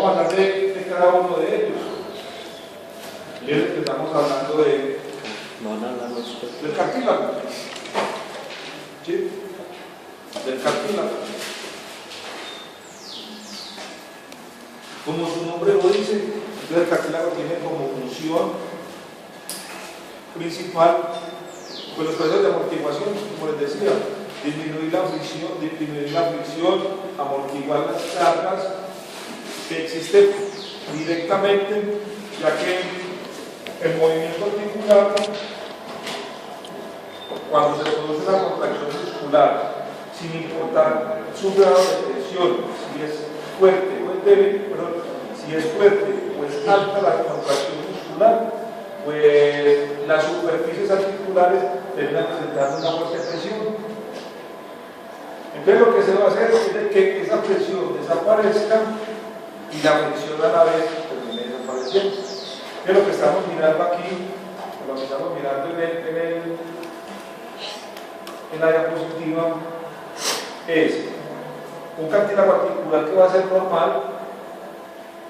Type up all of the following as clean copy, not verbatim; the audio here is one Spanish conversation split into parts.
vamos a hablar de cada uno de ellos. Estamos hablando del cartílago. ¿Sí? Del cartílago. Como su nombre lo dice, entonces el cartílago tiene como función principal pues los procesos de amortiguación, como les decía, disminuir la fricción, amortiguar las cargas que existen directamente, ya que el movimiento articular, cuando se produce una contracción muscular, sin importar su grado de tensión, si es fuerte o es débil, perdón, si es fuerte o es alta la contracción muscular, pues las superficies articulares terminan presentando una fuerte presión. Entonces lo que se va a hacer es que esa presión desaparezca y la fricción a la vez termine desapareciendo. Es lo que estamos mirando aquí, lo que estamos mirando en la diapositiva, es un cartílago articular que va a ser normal,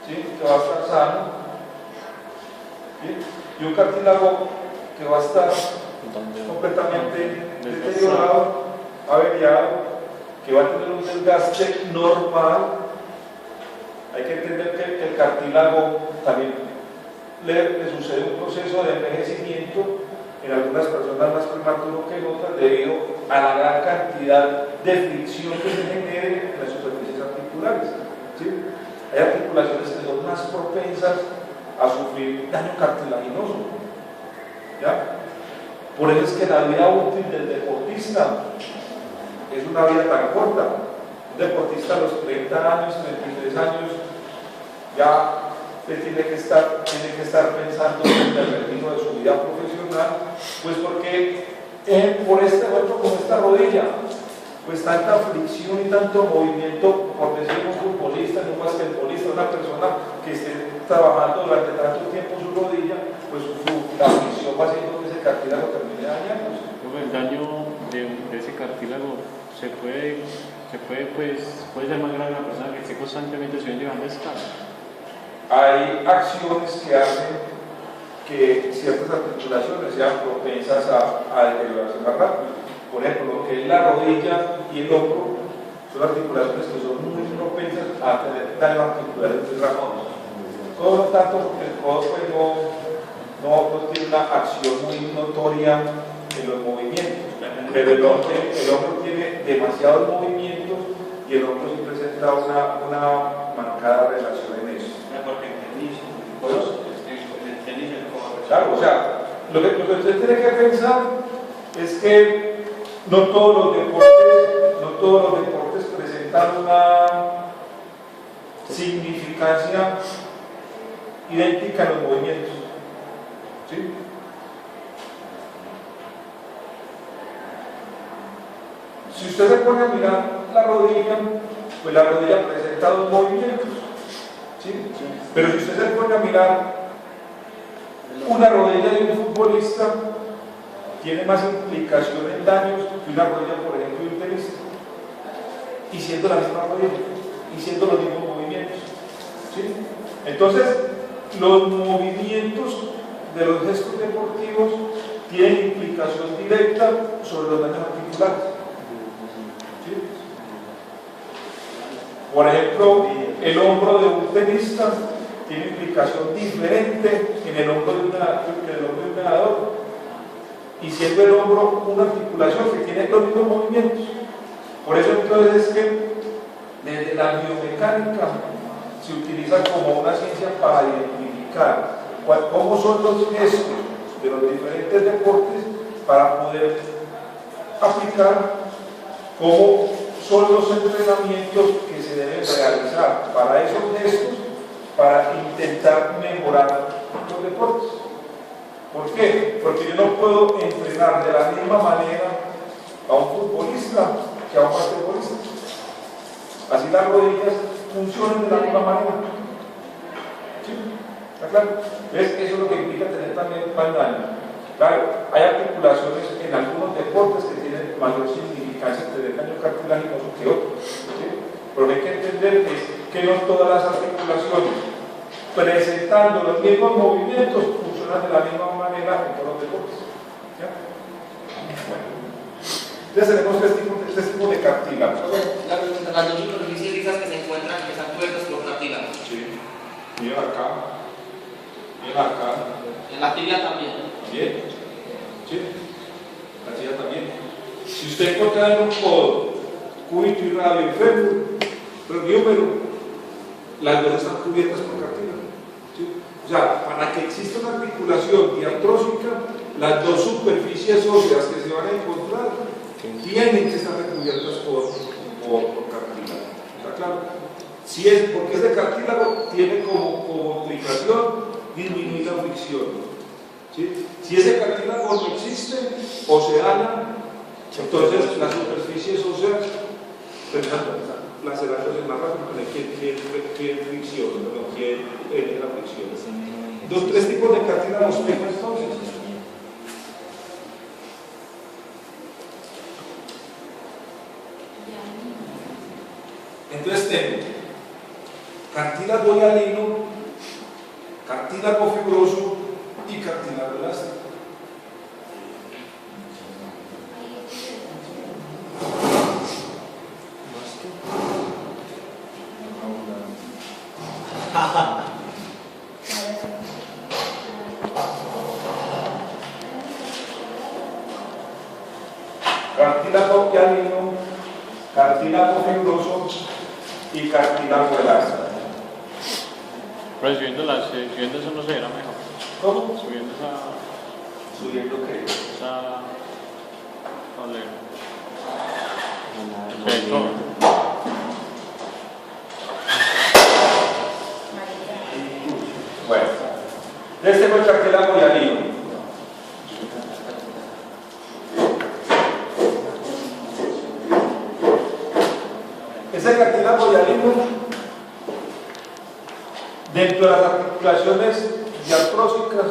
¿sí? Que va a estar sano, ¿sí? Y un cartílago que va a estar completamente deteriorado, averiado, que va a tener un desgaste normal. Hay que entender que el cartílago también le sucede un proceso de envejecimiento en algunas personas más prematuro que en otras debido a la gran cantidad de fricción que se genere en las superficies articulares, ¿sí? Hay articulaciones que son más propensas a sufrir daño cartilaginoso, ¿ya? Por eso es que la vida útil del deportista es una vida tan corta. Un deportista a los 30 años, 33 años, ya tiene que estar pensando en el retiro de su vida profesional, pues porque por ejemplo, con esta rodilla, pues tanta fricción y tanto movimiento, por decir un futbolista, un basquetbolista, una persona que esté trabajando durante tanto tiempo su rodilla, pues la fricción va haciendo que ese cartílago termine dañándose. El daño de ese cartílago puede ser más grave en una persona que esté constantemente subiendo y bajando escalera. Hay acciones que hacen que ciertas articulaciones sean propensas a deteriorarse más rápido. Por ejemplo, lo que es la rodilla y el hombro son articulaciones que son muy propensas a tener daño articular muy rápido. Todo lo tanto porque el codo pues, no tiene una acción muy notoria en los movimientos, pero el hombro tiene demasiados movimientos y el hombro sí presenta una marcada relación en eso. Claro, o sea, lo que usted tiene que pensar es que no todos los deportes presentan una significancia idéntica en los movimientos, ¿sí? Si usted se pone a mirar la rodilla, pues la rodilla presenta dos movimientos, ¿sí? Pero si usted se pone a mirar una rodilla de un futbolista, tiene más implicación en daños que una rodilla, por ejemplo, de un tenista, y siendo la misma rodilla, y siendo los mismos movimientos, ¿sí? Entonces, los movimientos de los gestos deportivos tienen implicación directa sobre los daños articulares, ¿sí? Por ejemplo, el hombro de un tenista tiene implicación diferente en el hombro de un nadador, y siendo el hombro una articulación que tiene los mismos movimientos. Por eso entonces es que desde la biomecánica se utiliza como una ciencia para identificar cómo son los gestos de los diferentes deportes para poder aplicar cómo son los entrenamientos que se deben realizar para esos gestos para intentar mejorar los deportes. ¿Por qué? Porque yo no puedo entrenar de la misma manera a un futbolista que a un basquetbolista. Así las rodillas funcionan de la misma manera. ¿Sí? ¿Está claro? Eso es lo que implica tener también más daño. Claro, hay articulaciones en algunos deportes que tienen mayor significancia de daño cartilaginoso que otros, ¿sí? Pero lo que hay que entender es que no todas las articulaciones, presentando los mismos movimientos, funcionan de la misma manera en todos los deportes. ¿Ya? Bueno. Entonces tenemos tres tipos de cartílagos. Las dos superficies lisas que se encuentran, que están cubiertas por cartílagos. Sí. Miren acá. Miren acá. En la tibia también. ¿También? Sí. La tibia también. Si usted encuentra en un codo, cúbito y radio y fémur, pero las dos están cubiertas por cartílago. ¿Sí? O sea, para que exista una articulación diartrósica, las dos superficies óseas que se van a encontrar tienen que estar recubiertas por cartílago. ¿Está claro? Si es, porque ese cartílago tiene como aplicación disminuir la fricción. ¿Sí? Si ese cartílago no existe o se daña, entonces las superficies óseas lacerándose más rápido, que fricción, ¿no? Que la fricción. Tres tipos de cartílagos tengo entonces. Entonces tengo cartílago hialino, cartílago fibroso y cartílago elástico. Cartílago hialino, cartílago fibroso y cartílago elástico. Pero subiendo eso no se verá mejor. ¿Cómo? Subiendo esa. ¿Subiendo qué? Esa. Olera. Bueno, este fue el cartílago hialino. Ese cartílago hialino, dentro de las articulaciones diartrósicas,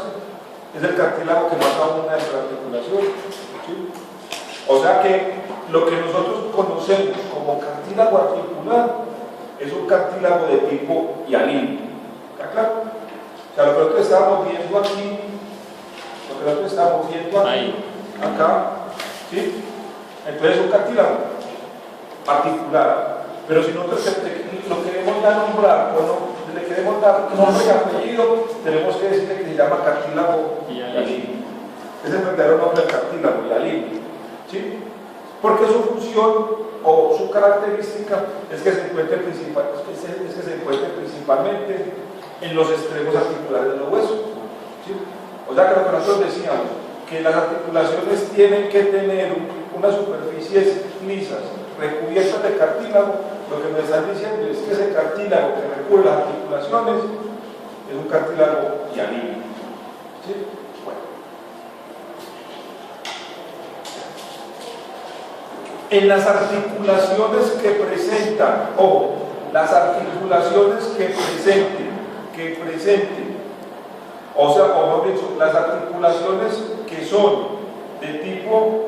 es el cartílago que más abunda dentro de la articulación. ¿Sí? O sea que lo que nosotros conocemos como cartílago articular es un cartílago de tipo hialino. ¿Está claro? O sea, lo que nosotros estábamos viendo aquí, acá, ¿sí? Entonces es un cartílago articular. Pero si nosotros lo queremos ya nombrar o no, le queremos dar nombre y apellido, tenemos que decirle que se llama cartílago hialino. Es el verdadero nombre del cartílago hialino. ¿Sí? Porque su función o su característica es que se encuentre principalmente en los extremos articulares de los huesos. ¿Sí? O sea que lo que nosotros decíamos, que las articulaciones tienen que tener unas superficies lisas recubiertas de cartílago, lo que me están diciendo es que ese cartílago que recubre las articulaciones es un cartílago hialino. ¿Sí? Bueno. En las articulaciones que presentan, o las articulaciones que presenten, o sea, o mejor dicho, las articulaciones que son de tipo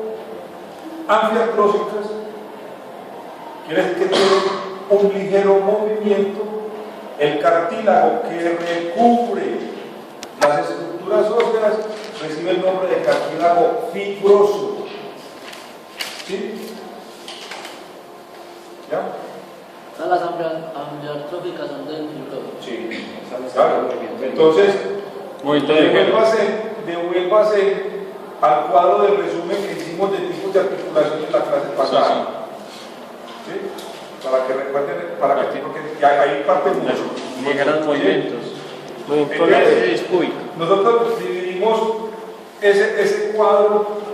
anfiartrósicas, quiere decir que tienen un ligero movimiento, el cartílago que recubre las estructuras óseas recibe el nombre de cartílago fibroso. ¿Sí? ¿Ya? Las ambliotróficas son del fibroso. Sí, claro. Entonces, devuélvase al cuadro de resumen que hicimos de tipos de articulación en la clase pasada. ¿Sí? Para que recuerden, porque hay parte mucho. Llegarán movimientos. Nosotros dividimos ese cuadro.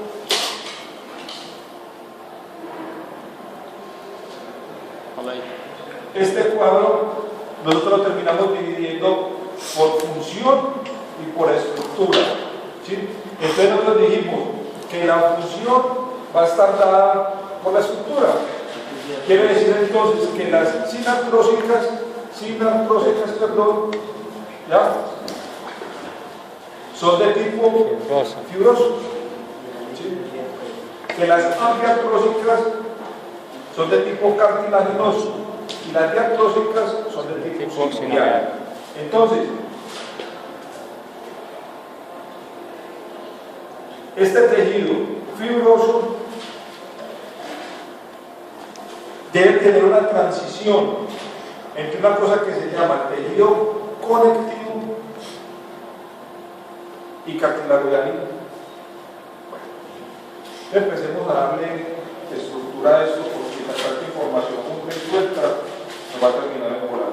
Este cuadro nosotros lo terminamos dividiendo por función y por estructura. ¿Sí? Entonces nosotros dijimos que la función va a estar dada por la estructura. Quiere decir entonces que las sinartrósicas, ¿ya? Son de tipo fibroso. ¿Sí? Que las ambliotróficas son de tipo cartilaginoso y las diartrósicas son de coccional. Entonces, este tejido fibroso debe tener una transición entre una cosa que se llama tejido conectivo y cartílago de anillo. Bueno, empecemos a darle estructura a esto porque la tanta información junta y suelta nos va a terminar en volar.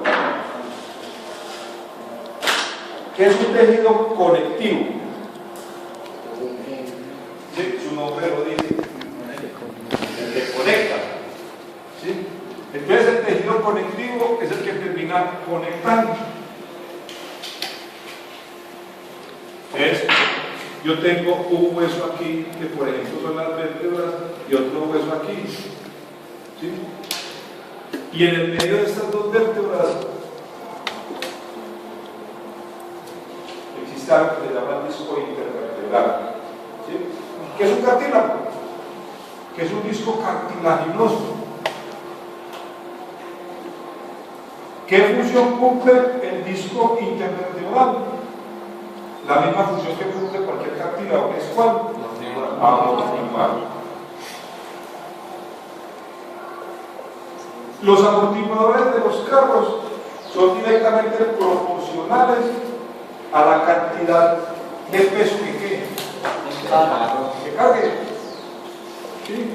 ¿Qué es un tejido conectivo? Sí, su nombre lo dice, el que conecta. ¿Sí? Entonces el tejido conectivo es el que termina conectando. Entonces, yo tengo un hueso aquí, que por ejemplo son las vértebras, y otro hueso aquí. ¿Sí? Y en el medio de estas dos vértebras existe algo que se llama el disco intervertebral. ¿Sí? ¿Qué es un cartílago? ¿Qué es un disco cartilaginoso? ¿Qué función cumple el disco intervertebral? La misma función que cumple cualquier cartílago, ¿es cuál? Amortiguar. Los amortiguadores de los carros son directamente proporcionales a la cantidad de peso que cargue. ¿Sí?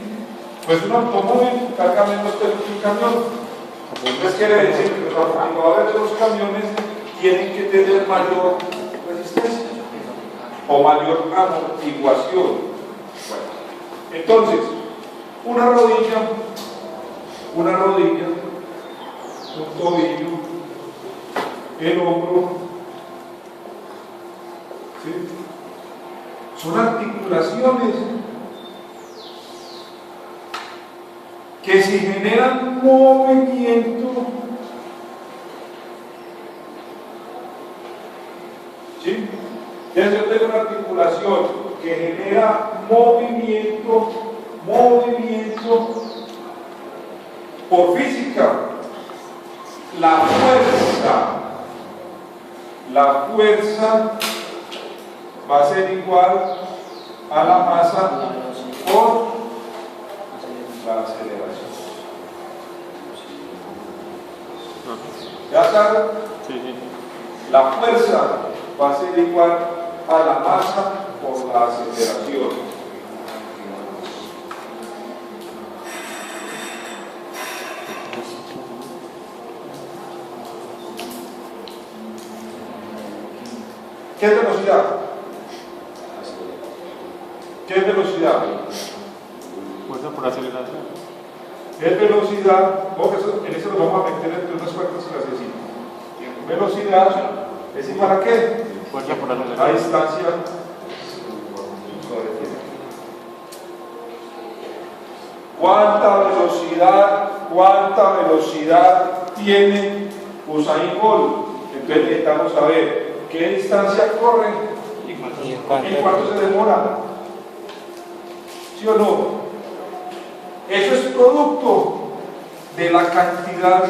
Pues un automóvil carga menos peso que un camión. Entonces quiere decir que los amortiguadores de los camiones tienen que tener mayor resistencia o mayor amortiguación. Bueno, entonces, una rodilla, un tobillo, el hombro, ¿sí? Son articulaciones que si generan movimiento, ¿sí? Entonces yo tengo una articulación que genera movimiento por física. La fuerza va a ser igual a la masa por la aceleración. ¿Ya saben? Sí, sí. La fuerza va a ser igual a la masa por la aceleración. ¿Qué es velocidad? ¿Qué es velocidad? Fuerza por aceleración. ¿Qué es velocidad? En eso lo vamos a meter entre unas cuantas clasecitas. Velocidad es igual a ¿qué? Fuerza por A aceleración. distancia sobre tiempo. ¿Cuánta velocidad tiene Usain Bolt? Entonces necesitamos saber qué distancia corre y cuánto se demora. ¿Sí o no? Eso es producto de la cantidad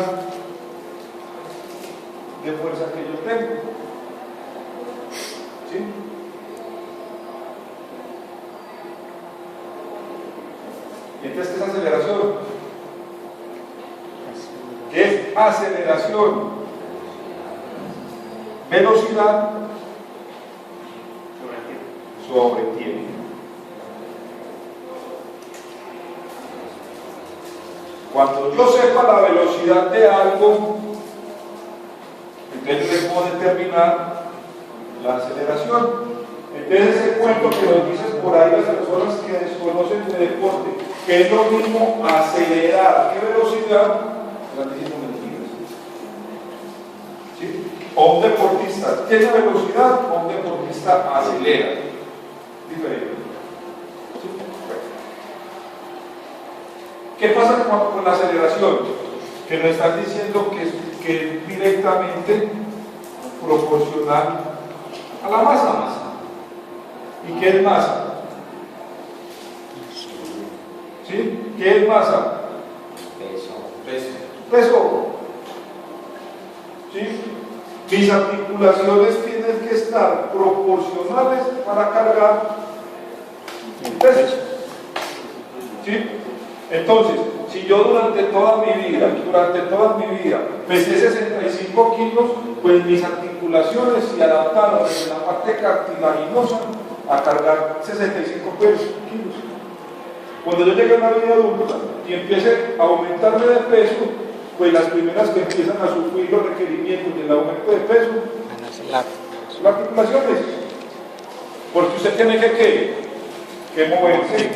de fuerza que yo tengo. ¿Sí? Entonces, ¿qué es aceleración? ¿Qué es aceleración? Velocidad sobre tiempo. Cuando yo sepa la velocidad de algo, entonces puedo determinar la aceleración. Entonces ese cuento que nos dicen por ahí las personas que desconocen de deporte, que es lo mismo acelerar que velocidad, están diciendo mentiras. ¿Sí? O un deportista tiene velocidad o un deportista acelera. Diferente. ¿Sí? Bueno. ¿Qué pasa con la aceleración? Que nos están diciendo que es directamente proporcional a la masa. ¿Y qué es masa? ¿Sí? ¿Qué es masa? Peso. ¿sí? Mis articulaciones tienen que estar proporcionales para cargar el peso. ¿Sí? Entonces, si yo durante toda mi vida, pesé 65 kilos, pues mis articulaciones se adaptaron desde la parte cartilaginosa a cargar 65 kilos. Cuando yo llegue a la vida adulta y empiece a aumentarme de peso, pues las primeras que empiezan a sufrir los requerimientos del aumento de peso son las articulaciones. Porque usted tiene que moverse.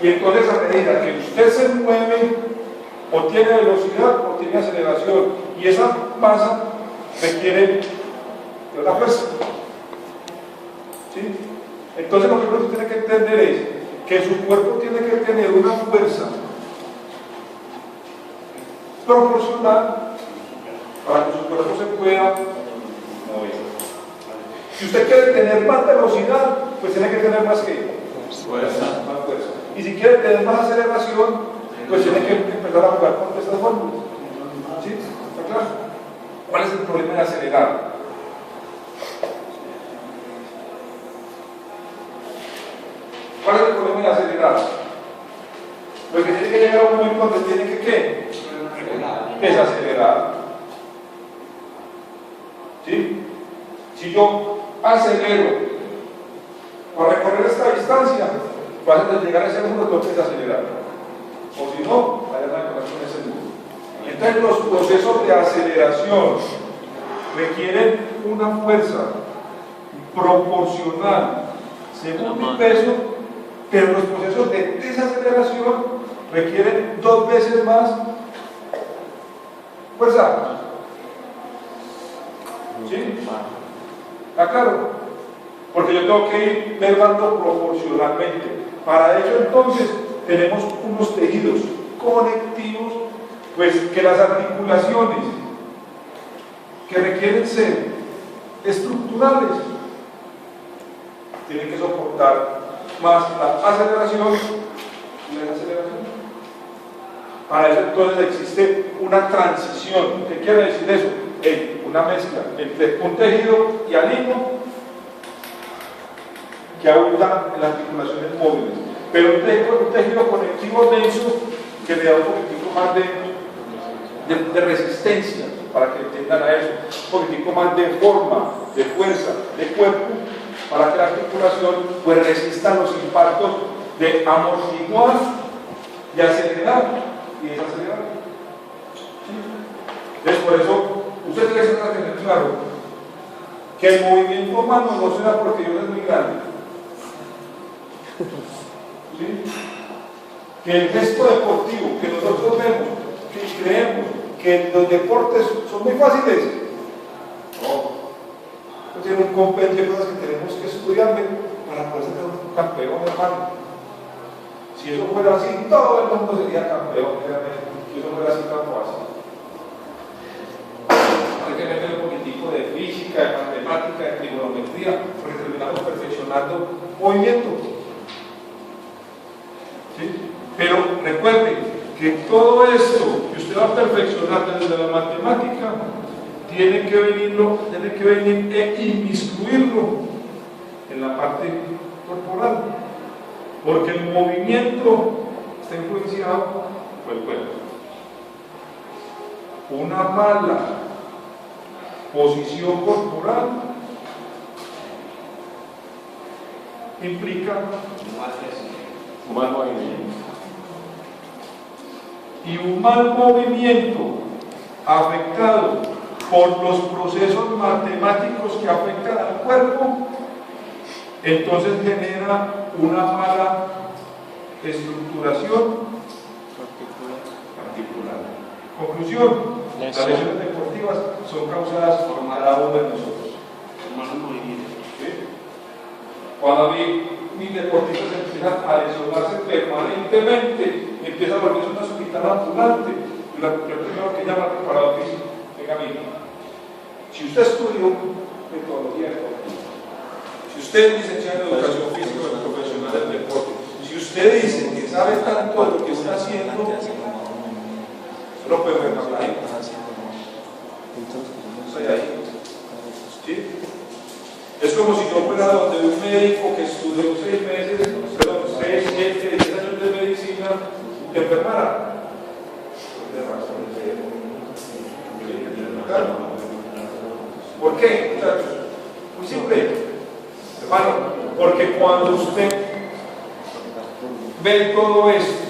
Y entonces a medida que usted se mueve, o tiene velocidad o tiene aceleración. Y esa masa requiere de una fuerza. ¿Sí? Entonces lo que usted tiene que entender es que su cuerpo tiene que tener una fuerza proporcional para que su cuerpo se pueda mover. Si usted quiere tener más velocidad, pues tiene que tener más fuerza. Y si quiere tener más aceleración, pues tiene que empezar a jugar con estas fórmulas. ¿Sí? ¿Está claro? ¿Cuál es el problema de acelerar? ¿Cuál es el problema de acelerar? Pues que tiene que llegar a un momento donde tiene que desacelerar. ¿Sí? Si yo acelero para recorrer esta distancia, vas a llegar a ese número, tengo que desacelerar. O si no, vaya a con ese número. Y entonces los procesos de aceleración requieren una fuerza proporcional según mi peso, pero los procesos de desaceleración requieren 2 veces más fuerza. ¿Sí? ¿Está claro? Porque yo tengo que ir mermando proporcionalmente. Para ello entonces tenemos unos tejidos conectivos, pues que las articulaciones que requieren ser estructurales tienen que soportar más la aceleración y la desaceleración. Para eso entonces existe una transición. ¿Qué quiere decir eso? Una mezcla entre un tejido hialino que abunda en las articulaciones móviles, pero un tejido conectivo denso que le da un poquitico más de resistencia, para que entiendan a eso, un poquitico más de forma, de fuerza, de cuerpo, para que la articulación pues resista los impactos de amortiguar, de acelerar y desacelerar. Entonces por eso usted tiene que tener claro que el movimiento humano no se da porque Dios es muy grande. ¿Sí? Que el gesto deportivo que nosotros vemos, que creemos que los deportes son muy fáciles, no, tiene un compendio de cosas que tenemos que estudiar para poder ser un campeón, hermano. Si eso fuera así, todo el mundo sería campeón, si eso fuera así tan fácil. Hay que meter un poquitico de física, de matemática, de trigonometría, porque terminamos perfeccionando movimiento. ¿Sí? Pero recuerden que todo esto que usted va a perfeccionar desde la matemática tiene que venir e inmiscuirlo en la parte corporal, porque el movimiento está influenciado por el cuerpo. Una mala posición corporal implica un mal movimiento. Y un mal movimiento afectado por los procesos matemáticos que afectan al cuerpo, entonces genera una mala estructuración articular. Conclusión, las lesiones deportivas son causadas por cada uno de nosotros. ¿Sí? Cuando mis deportistas empiezan a lesionarse permanentemente, empieza a volverse una hospital ambulante, lo primero que llama preparador físico. Venga, mire, si usted estudió metodología deportiva, si usted es licenciado en educación física o profesional del deporte, si usted dice que sabe tanto de lo que está haciendo, no puede ver más nadie. Ahí. ¿Sí? Es como si yo fuera donde un médico que estudió 6 meses, perdón, 6, 7, 10 años de medicina, que enfermara. Claro. ¿Por qué, muchachos? Muy simple, hermano, porque cuando usted ve todo esto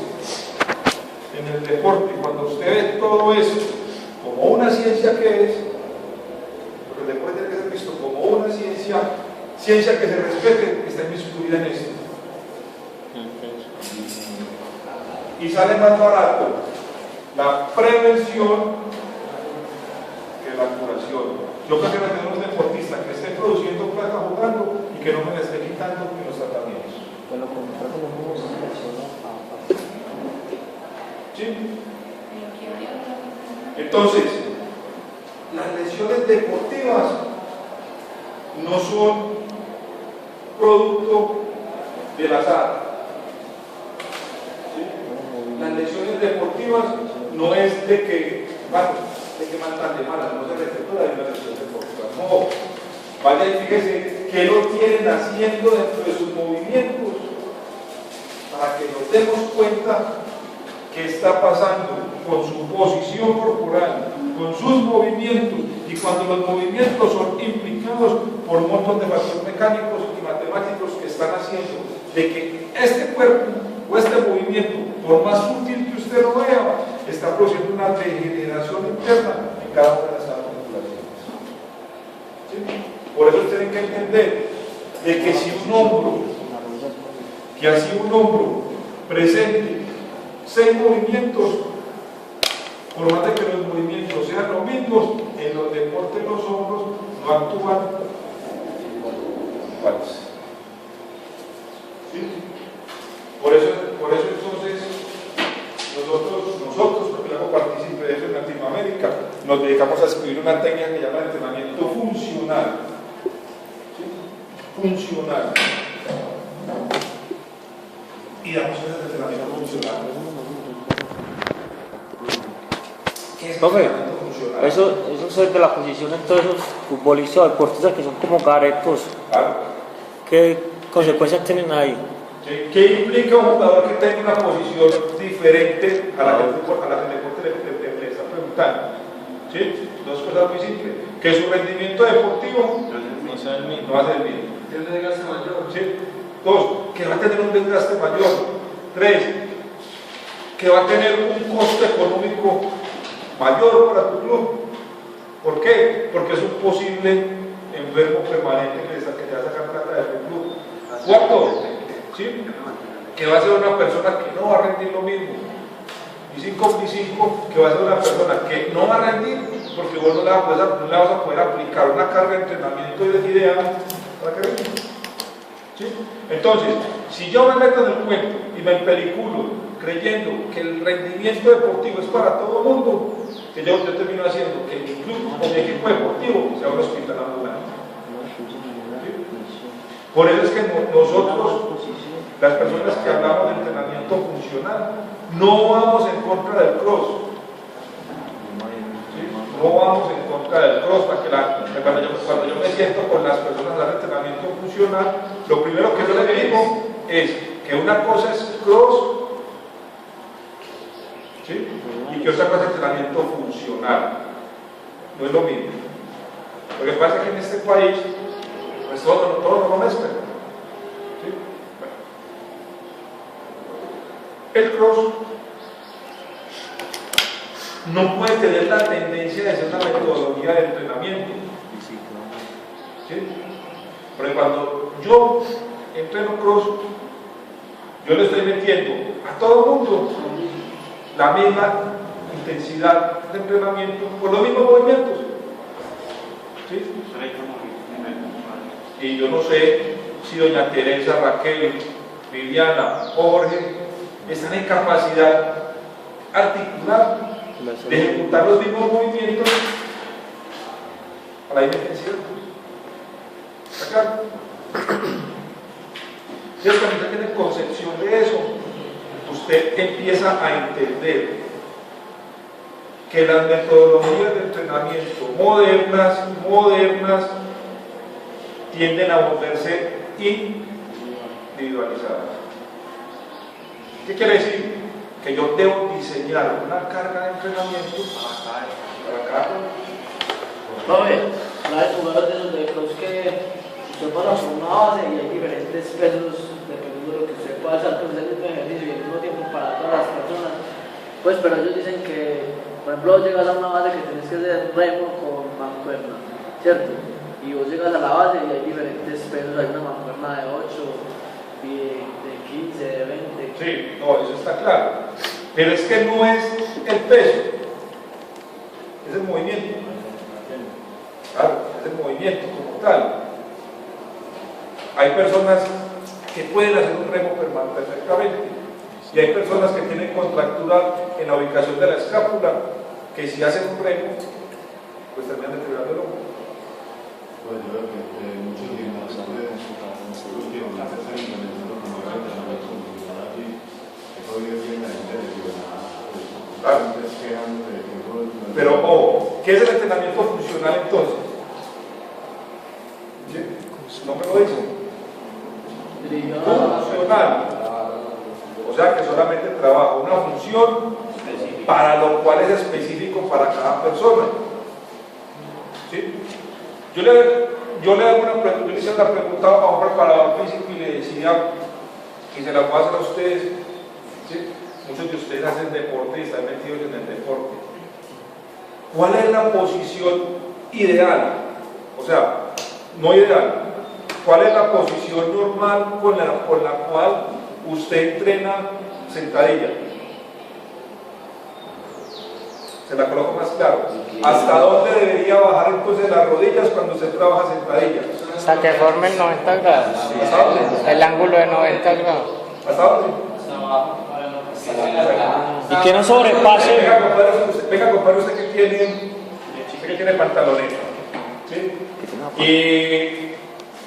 en el deporte, cuando usted ve todo esto como una ciencia que es, porque el deporte tiene que ser visto como una ciencia que se respete, está inmiscuida en esto. Y sale más barato la prevención que la curación. Yo prefiero tener un deportista que esté produciendo plata jugando y que no me la esté quitando en los tratamientos. ¿Sí? Entonces, las lesiones deportivas no son producto del azar. ¿Sí? Las lesiones deportivas no es de que, bueno, de que matan de malas, no se receptura de una lesión deportiva. No, vaya y fíjese qué lo tienen haciendo dentro de sus movimientos para que nos demos cuenta qué está pasando con su posición corporal, con sus movimientos, y cuando los movimientos son implicados por un montón de factores mecánicos y matemáticos que están haciendo de que este cuerpo o este movimiento, por más sutil que usted lo vea, está produciendo una degeneración interna en cada una de las articulaciones. ¿Sí? Por eso tienen que entender de que si un hombro, presente 6 movimientos, por más de que los movimientos sean los mismos, en los deportes los hombros no actúan iguales. ¿Sí? Por eso entonces nosotros, porque luego partícipe de eso en Latinoamérica, nos dedicamos a escribir una técnica que llama entrenamiento funcional. ¿Sí? Funcional. Y damos clases de entrenamiento funcional. ¿Qué es entrenamiento funcional? Eso es de la posición en todos esos futbolistas o deportistas que son como garetos. Claro. ¿Qué consecuencias tienen ahí? ¿Qué implica un jugador que tenga una posición diferente a la que el deporte le está preguntando? ¿Sí? Dos cosas muy simples. Que su rendimiento deportivo no va a ser el mismo. Tiene un desgaste mayor. ¿Sí? 2. Que va a tener un desgaste mayor. 3. Que va a tener un costo económico mayor para tu club. ¿Por qué? Porque es un posible enfermo permanente que te va a sacar plata de tu club. 4. ¿Sí? Que va a ser una persona que no va a rendir lo mismo. Y 5, que va a ser una persona que no va a rendir porque vos no le vas a poder aplicar una carga de entrenamiento ideal para que rinda. ¿Sí? Entonces, si yo me meto en el cuento y me empeliculo creyendo que el rendimiento deportivo es para todo el mundo, que yo termino haciendo que mi club o mi equipo deportivo sea un hospital ambulante. ¿Sí? Por eso es que nosotros, las personas que hablamos de entrenamiento funcional, no vamos en contra del cross. ¿Sí? No vamos en contra del cross, cuando yo me siento con las personas de entrenamiento funcional, lo primero que yo les digo es que una cosa es cross, ¿sí? Y que otra cosa es entrenamiento funcional. No es lo mismo. Lo que pasa es que en este país, pues todo lo mezcla. ¿Sí? El cross no puede tener la tendencia de ser una metodología de entrenamiento. ¿Sí? Porque cuando yo entreno cross, yo le estoy metiendo a todo el mundo la misma intensidad de entrenamiento por los mismos movimientos. ¿Sí? Y yo no sé si doña Teresa, Raquel, Viviana o Jorge están en capacidad articular de ejecutar los mismos movimientos a la misma intensidad. ¿Acá? Entonces, cuando usted tiene concepción de eso, usted empieza a entender que las metodologías de entrenamiento modernas tienden a volverse individualizadas. ¿Qué quiere decir? Que yo debo diseñar una carga de entrenamiento para cada uno. Hay jugadores de los de cross que usted pasa por una base y hay diferentes pesos dependiendo de lo que usted pueda hacer con ese tipo de ejercicio y al mismo tiempo para todas las personas. Pues, pero ellos dicen que, por ejemplo, llegas a una base que tienes que hacer remo con mancuerna, ¿cierto? Y vos llegas a la base y hay diferentes pesos, hay una mancuerna de 8, de 15, de 20. Sí, no, eso está claro. Pero es que no es el peso, es el movimiento. Claro, es el movimiento como tal. Hay personas que pueden hacer un remo perfectamente y hay personas que tienen contractura en la ubicación de la escápula que si hacen un remo pues terminan deteriorando el hombro. Pues yo creo que muchos gimnastas tienen que hacerse el entrenamiento como el entrenamiento funcional así, he podido ver la gente lesionada, Claro. Pero, ¿qué es el entrenamiento funcional entonces? ¿Sí? No me lo dicen. Funcional. O sea que solamente trabaja una función para lo cual es específico para cada persona. ¿Sí? Yo le hago una pregunta, yo le hice una pregunta a un preparador físico y le decía, y se la voy a hacer a ustedes, ¿sí? Muchos de ustedes hacen deporte y están metidos en el deporte. ¿Cuál es la posición ideal? O sea, no ideal. ¿Cuál es la posición normal con la cual usted entrena sentadilla? Se la coloco más claro. ¿Hasta dónde debería bajar entonces las rodillas cuando usted trabaja sentadilla? Hasta que formen 90 grados. ¿Hasta dónde? El ángulo de 90 grados. ¿Hasta dónde? Y que no sobrepase. Venga, compadre, usted que tiene pantaloneta. ¿Sí? Y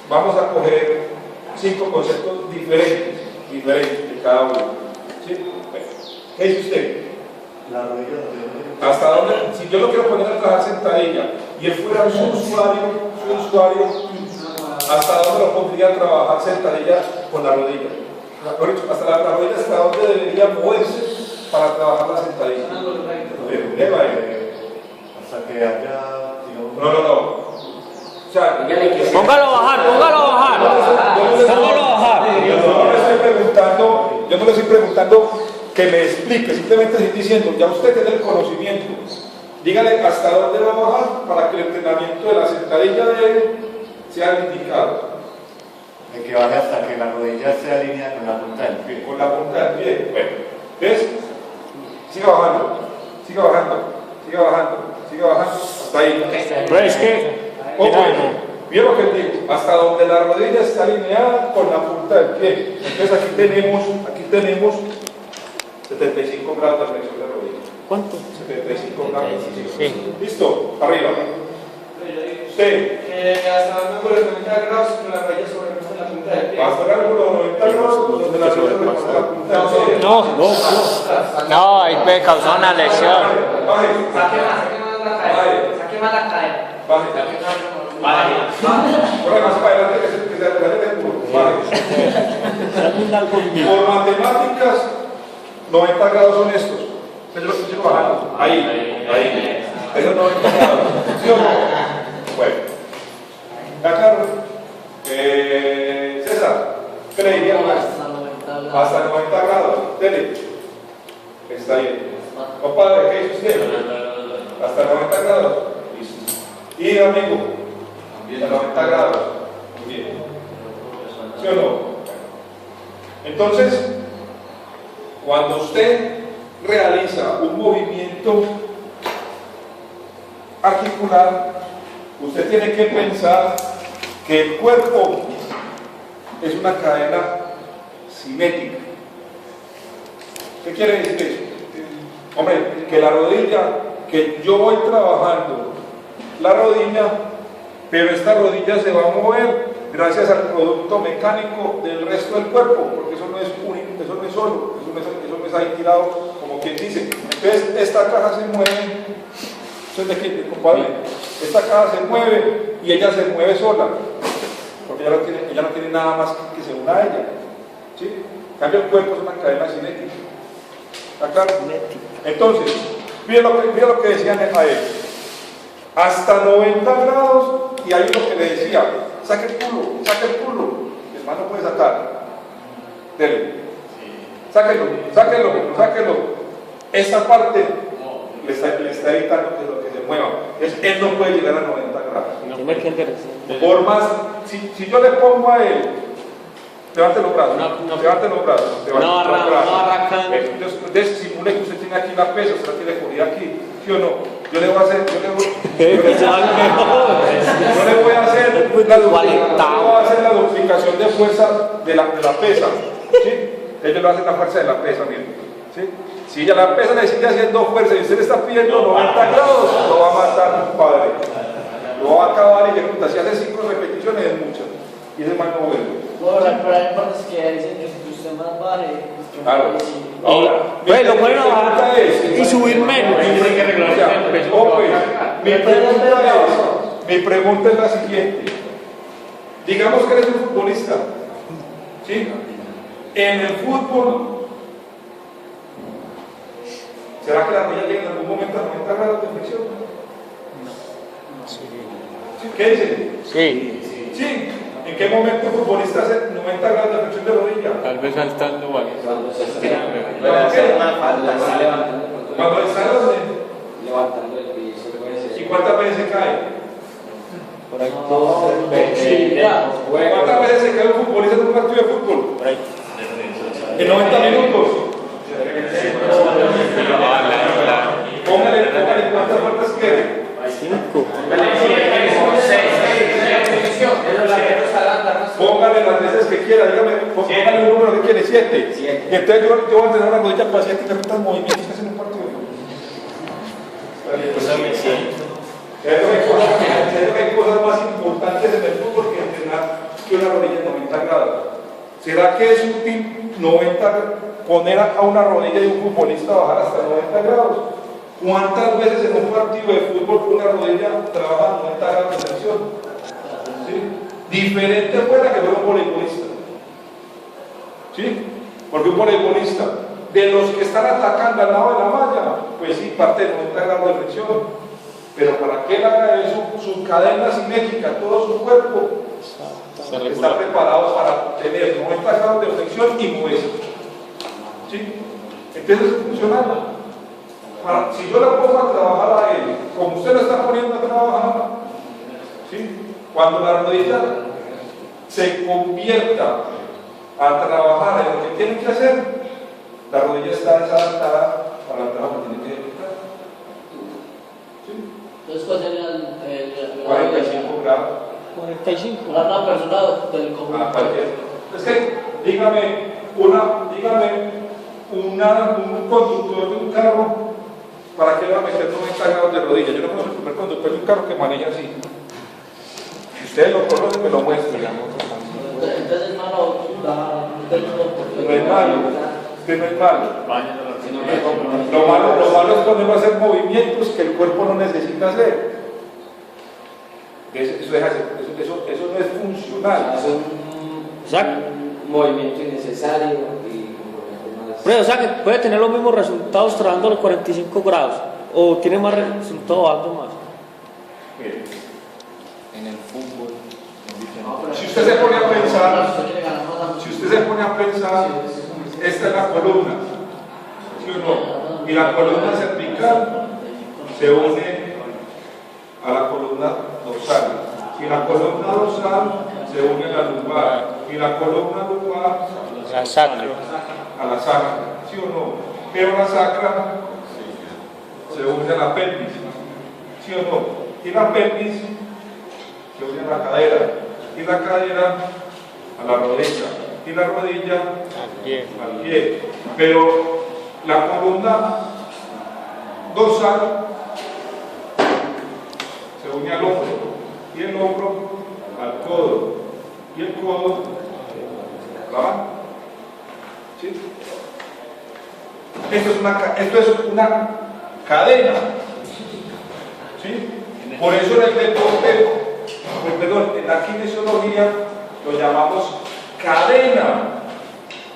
vamos a coger 5 conceptos diferentes de cada uno. ¿Sí? ¿Qué dice usted? La rodilla ¿Hasta dónde? Si yo lo quiero poner a trabajar sentadilla y él fuera su usuario, ¿hasta dónde lo pondría a trabajar sentadilla con la rodilla? Hasta la rodilla, ¿hasta dónde debería moverse para trabajar la sentadilla? hasta que haya, digamos, No. O sea, Póngalo a bajar. Yo no le estoy preguntando que me explique, simplemente estoy diciendo, ya usted tiene el conocimiento. Dígale hasta dónde va a bajar para que el entrenamiento de la sentadilla de él sea el indicado. de que vaya hasta que la rodilla esté alineada con la punta del pie. Con la punta del pie. Bueno, ¿ves? Siga bajando. Hasta ahí. Pero es que. Bien lo que digo, hasta donde la rodilla está alineada con la punta del pie. Entonces aquí tenemos 75 grados de flexión de rodilla. ¿Cuánto? 75 grados. Sí. Listo, arriba. Usted. Que hasta un ángulo de 90 grados con la rodilla sobrepuesta en la punta del pie. Hasta el ángulo de 90 grados donde la rodilla sobrepasa la punta del pie. No, ahí puede causar una lesión. Baje. Saque más la cadera. Baje. Corre más para adelante que se adelante el culo. Baje. Por matemáticas, 90 grados son estos. Yo lo estoy bajando. Ahí. Esos 90 grados. ¿Sí o no? Bueno. Acá, César, ¿qué le diría más? Hasta 90 grados. Dele. Está bien. Compadre, ¿qué dice usted? Hasta 90 grados. Listo. Y amigo, hasta 90 grados. Muy bien. ¿Sí o no? Entonces, cuando usted realiza un movimiento articular, usted tiene que pensar que el cuerpo es una cadena simétrica. ¿Qué quiere decir eso? Hombre, que la rodilla, que yo voy trabajando la rodilla, pero esta rodilla se va a mover gracias al producto mecánico del resto del cuerpo, porque eso no es solo, eso no es ahí tirado como como quien dice. Entonces, esta caja se mueve, ¿eso es de qué, compadre? Esta caja se mueve y ella se mueve sola, porque ella no tiene nada más que se una a ella. ¿Sí? En cambio, el cuerpo es una cadena cinética. ¿Está claro? Entonces, mira lo que decían a él. Hasta 90 grados, y hay uno que le decía, saque el culo. El man no puede sacar. Dele. Sáquelo. Esta parte le está evitando que se mueva. Él no puede llegar a 90 grados. Por más, si yo le pongo a él, levante los brazos. Entonces, simule que usted tiene aquí la pesa, usted la tiene cogida aquí, ¿sí o no? Yo le voy a hacer la duplicación de fuerza de la pesa, ¿sí? Ellos lo hacen la fuerza de la pesa, miren, ¿sí? Si ya la pesa le sigue haciendo fuerza y usted le está pidiendo 90 grados, lo va a matar, compadre. Lo va a acabar y ejecuta. Si hace 5 repeticiones es mucho. Y ese man no vuelve. Pero hay partes que dicen que si usted más baje. Claro. Ahora, Lo pueden bajar y subir menos. Mi pregunta es la siguiente. Digamos que eres un futbolista, ¿sí? En el fútbol, ¿será que la rodilla llega en algún momento a 90 grados de flexión? No. ¿Qué dicen? Sí. Sí. ¿En qué momento un futbolista hace 90 grados de flexión de rodilla? Tal vez saltando o algo. Cuando se estira, levantando. Cuando está Levantando el piso. ¿Y cuántas veces se cae? Por ahí dos, veces. ¿Cuántas veces se cae un futbolista en un partido de fútbol? Por ahí. En 90 minutos. Póngale cuántas faltas quiere. 5. Póngale las veces que quiera, dígame, póngale un número que quiere, 7. Y entonces yo voy a tener una rodilla paciente que los movimientos que hacen un partido de fútbol. Hay cosas más importantes en el fútbol que entrenar que una rodilla en 90 grados. ¿Será que es útil poner a una rodilla de un futbolista a bajar hasta 90 grados? ¿Cuántas veces en un partido de fútbol una rodilla trabaja a 90 grados de tensión? ¿Sí? Diferente fuera que fuera un voleibolista. ¿Sí? Porque un voleibolista, de los que están atacando al lado de la malla, pues sí, parte de 90 grados de flexión. Pero para que él haga eso, su cadena cinética, todo su cuerpo está preparado para tener 90 grados de flexión y moverse. ¿Sí? Entonces es funcional. Si yo le pongo a trabajar a él, como usted lo está poniendo a trabajar, ¿sí? Cuando la rodilla se convierta a trabajar en lo que tiene que hacer, la rodilla está desadaptada para el trabajo que tiene que ejecutar. ¿Sí? Entonces, ¿cuál sería el 45 grados. 45. Una persona del común. Es que, dígame un conductor de un carro, ¿para qué va a meter 90 grados de rodilla? Yo no conozco el primer conductor de un carro que maneja así. Si ustedes lo conocen, me lo muestran. Entonces, hermano, No es malo, es que no es malo. Lo malo es ponerlo a hacer movimientos que el cuerpo no necesita hacer. Eso no es funcional. Es un movimiento innecesario y O sea que puede tener los mismos resultados trabajando a los 45 grados o tiene más resultados bajando más. En el fútbol, Si usted se pone a pensar, esta es la columna, ¿sí o no? Y la columna cervical se une a la columna dorsal. Y la columna dorsal se une a la lumbar. Y la columna lumbar La sacra. a la sacra, ¿sí o no? Pero la sacra se une a la pelvis, ¿sí o no? Y la pelvis se une a la cadera, y la cadera a la rodilla, y la rodilla al pie. Pero la columna dorsal se une al hombro, y el hombro al codo, y el codo a la mano. ¿Sí? Esto es una cadena. ¿Sí? Por eso en el deporte, en la kinesiología lo llamamos cadena,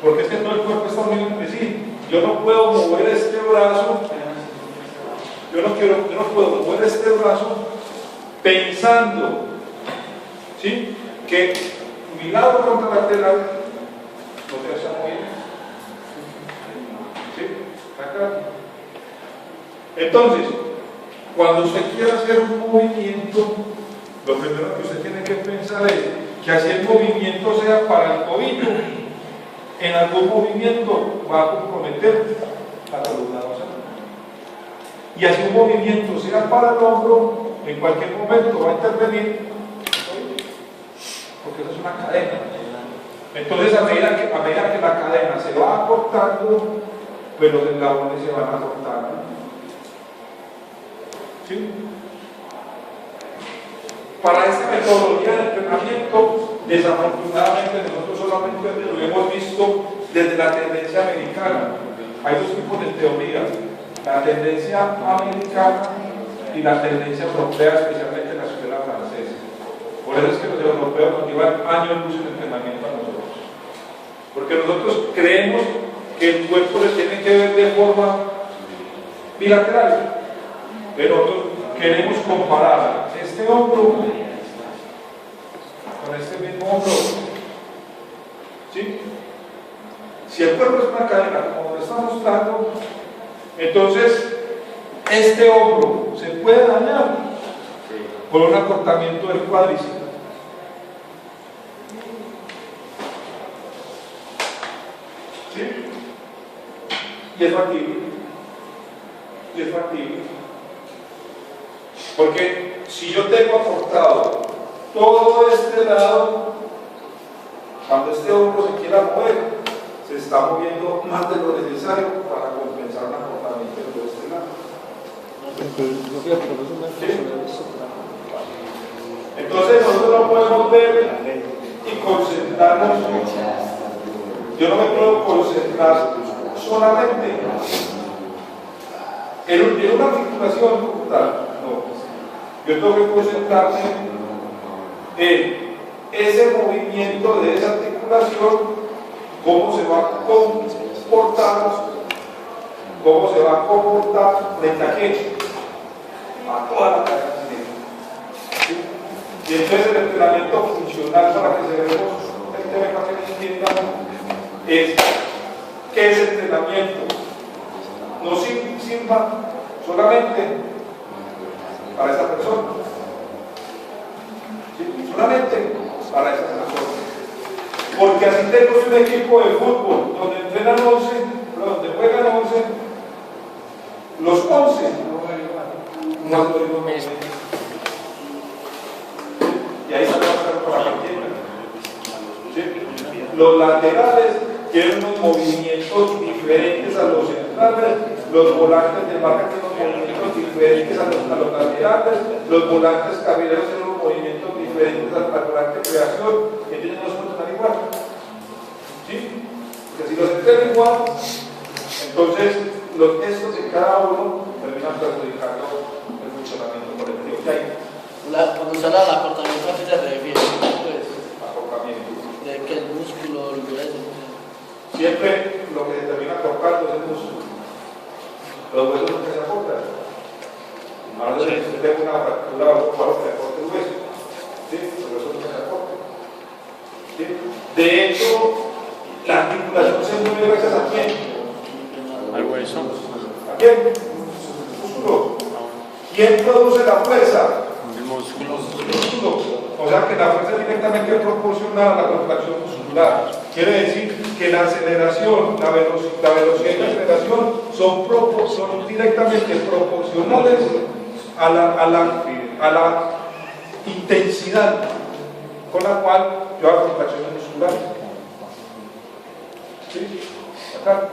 porque es que todo el cuerpo está unido entre sí. Yo no puedo mover este brazo, yo no puedo mover este brazo pensando, ¿sí?, que mi lado contralateral no se está moviendo. ¿Sí? Acá. Entonces, cuando usted quiere hacer un movimiento, lo primero que usted tiene que pensar es que así el movimiento sea para el tobillo, en algún movimiento va a comprometer a la columna dorsal. Y así un movimiento sea para el hombro, en cualquier momento va a intervenir el tobillo, porque eso es una cadena. Entonces, a medida que la cadena se va acortando, pues los eslabones se van acortando. ¿Sí? Para esta metodología de entrenamiento, desafortunadamente nosotros solamente lo hemos visto desde la tendencia americana. Hay dos tipos de teoría: la tendencia americana y la tendencia europea, especialmente la escuela francesa. Por eso es que los europeos nos llevan años luz en entrenamiento a nosotros, porque nosotros creemos que el cuerpo se tiene que ver de forma bilateral, pero nosotros queremos comparar este hombro con este mismo hombro. ¿Sí? Si el cuerpo es una cadena, como lo está mostrando, entonces este hombro se puede dañar por un acortamiento del cuádriceps. ¿Sí? Y es factible. Y es factible. Porque si yo tengo acortado todo este lado, cuando este hombro se quiera mover, se está moviendo más de lo necesario para compensar un acortamiento de este lado. ¿Sí? Entonces nosotros no podemos ver y concentrarnos. Yo no me puedo concentrar solamente en una articulación como tal. No. Yo tengo que concentrarme en ese movimiento de esa articulación, cómo se va a comportar frente a qué, a toda la cadena. ¿Sí? Y entonces el entrenamiento funcional, para que se veamos el tema para que entiendan, es ¿qué es entrenamiento? No sirva solamente para esa persona, ¿sí? Solamente para esa persona, porque así tengo un equipo de fútbol donde entrenan 11, donde juegan 11, los 11 no es lo mismo. Y ahí se va a hacer para la quiebra. ¿Sí? Los laterales tienen unos movimientos diferentes a los centrales, los volantes de marca tienen unos movimientos diferentes a los laterales, los volantes carrileros tienen unos movimientos diferentes al volante de creación, entonces no se pueden igual. ¿Sí? Porque si los entrenan igual, entonces los gestos de cada uno terminan perjudicando el funcionamiento colectivo que hay. Cuando se habla del acortamiento, ¿a qué se refiere? Pues, Acortamiento. de que el músculo, el grueso. Siempre lo que se termina cortando es el músculo. Los huesos no se acortan. Ahora si usted tiene una fractura o algo que acorte el hueso, ¿sí? Los huesos no se acortan. ¿Sí? De hecho, la articulación se mueve gracias a quién? Al hueso. ¿A quién? Músculo. ¿Quién produce la fuerza? El músculo. Músculo. O sea que la fuerza es directamente proporcional a la contracción muscular. Quiere decir que la aceleración, la velocidad y la aceleración son directamente proporcionales a la intensidad con la cual yo hago contracciones musculares. ¿Sí? Acá.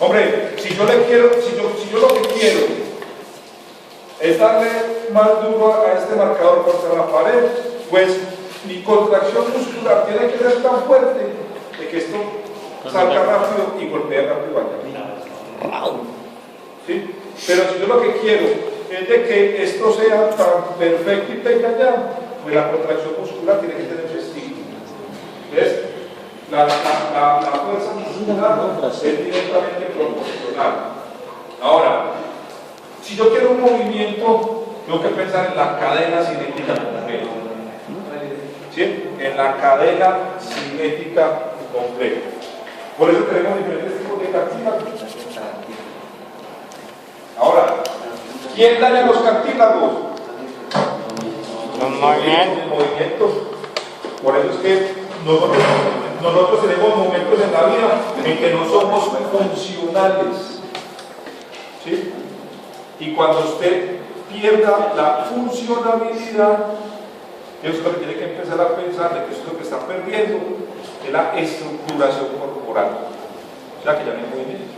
Hombre, si yo lo que quiero es darle más duro a este marcador contra la pared, pues mi contracción muscular tiene que ser tan fuerte de que esto salga rápido y golpee rápido allá. ¿Sí? Pero si yo lo que quiero es de que esto sea tan perfecto y tenga allá, pues la contracción muscular tiene que tener ese estilo. ¿Ves? La fuerza muscular es directamente proporcional. Ahora, si yo quiero un movimiento, tengo que pensar en la cadena cinética completa. ¿Sí? En la cadena cinética completa. Por eso tenemos diferentes tipos de cartílagos. Ahora, ¿quién daña los cartílagos? Los movimientos. Por eso es que nosotros tenemos momentos en la vida en que no somos funcionales. ¿Sí? Y cuando usted pierda la funcionabilidad, eso es lo que tiene que empezar a pensar de que esto que está perdiendo es la estructuración corporal. O sea que ya no hay movimiento.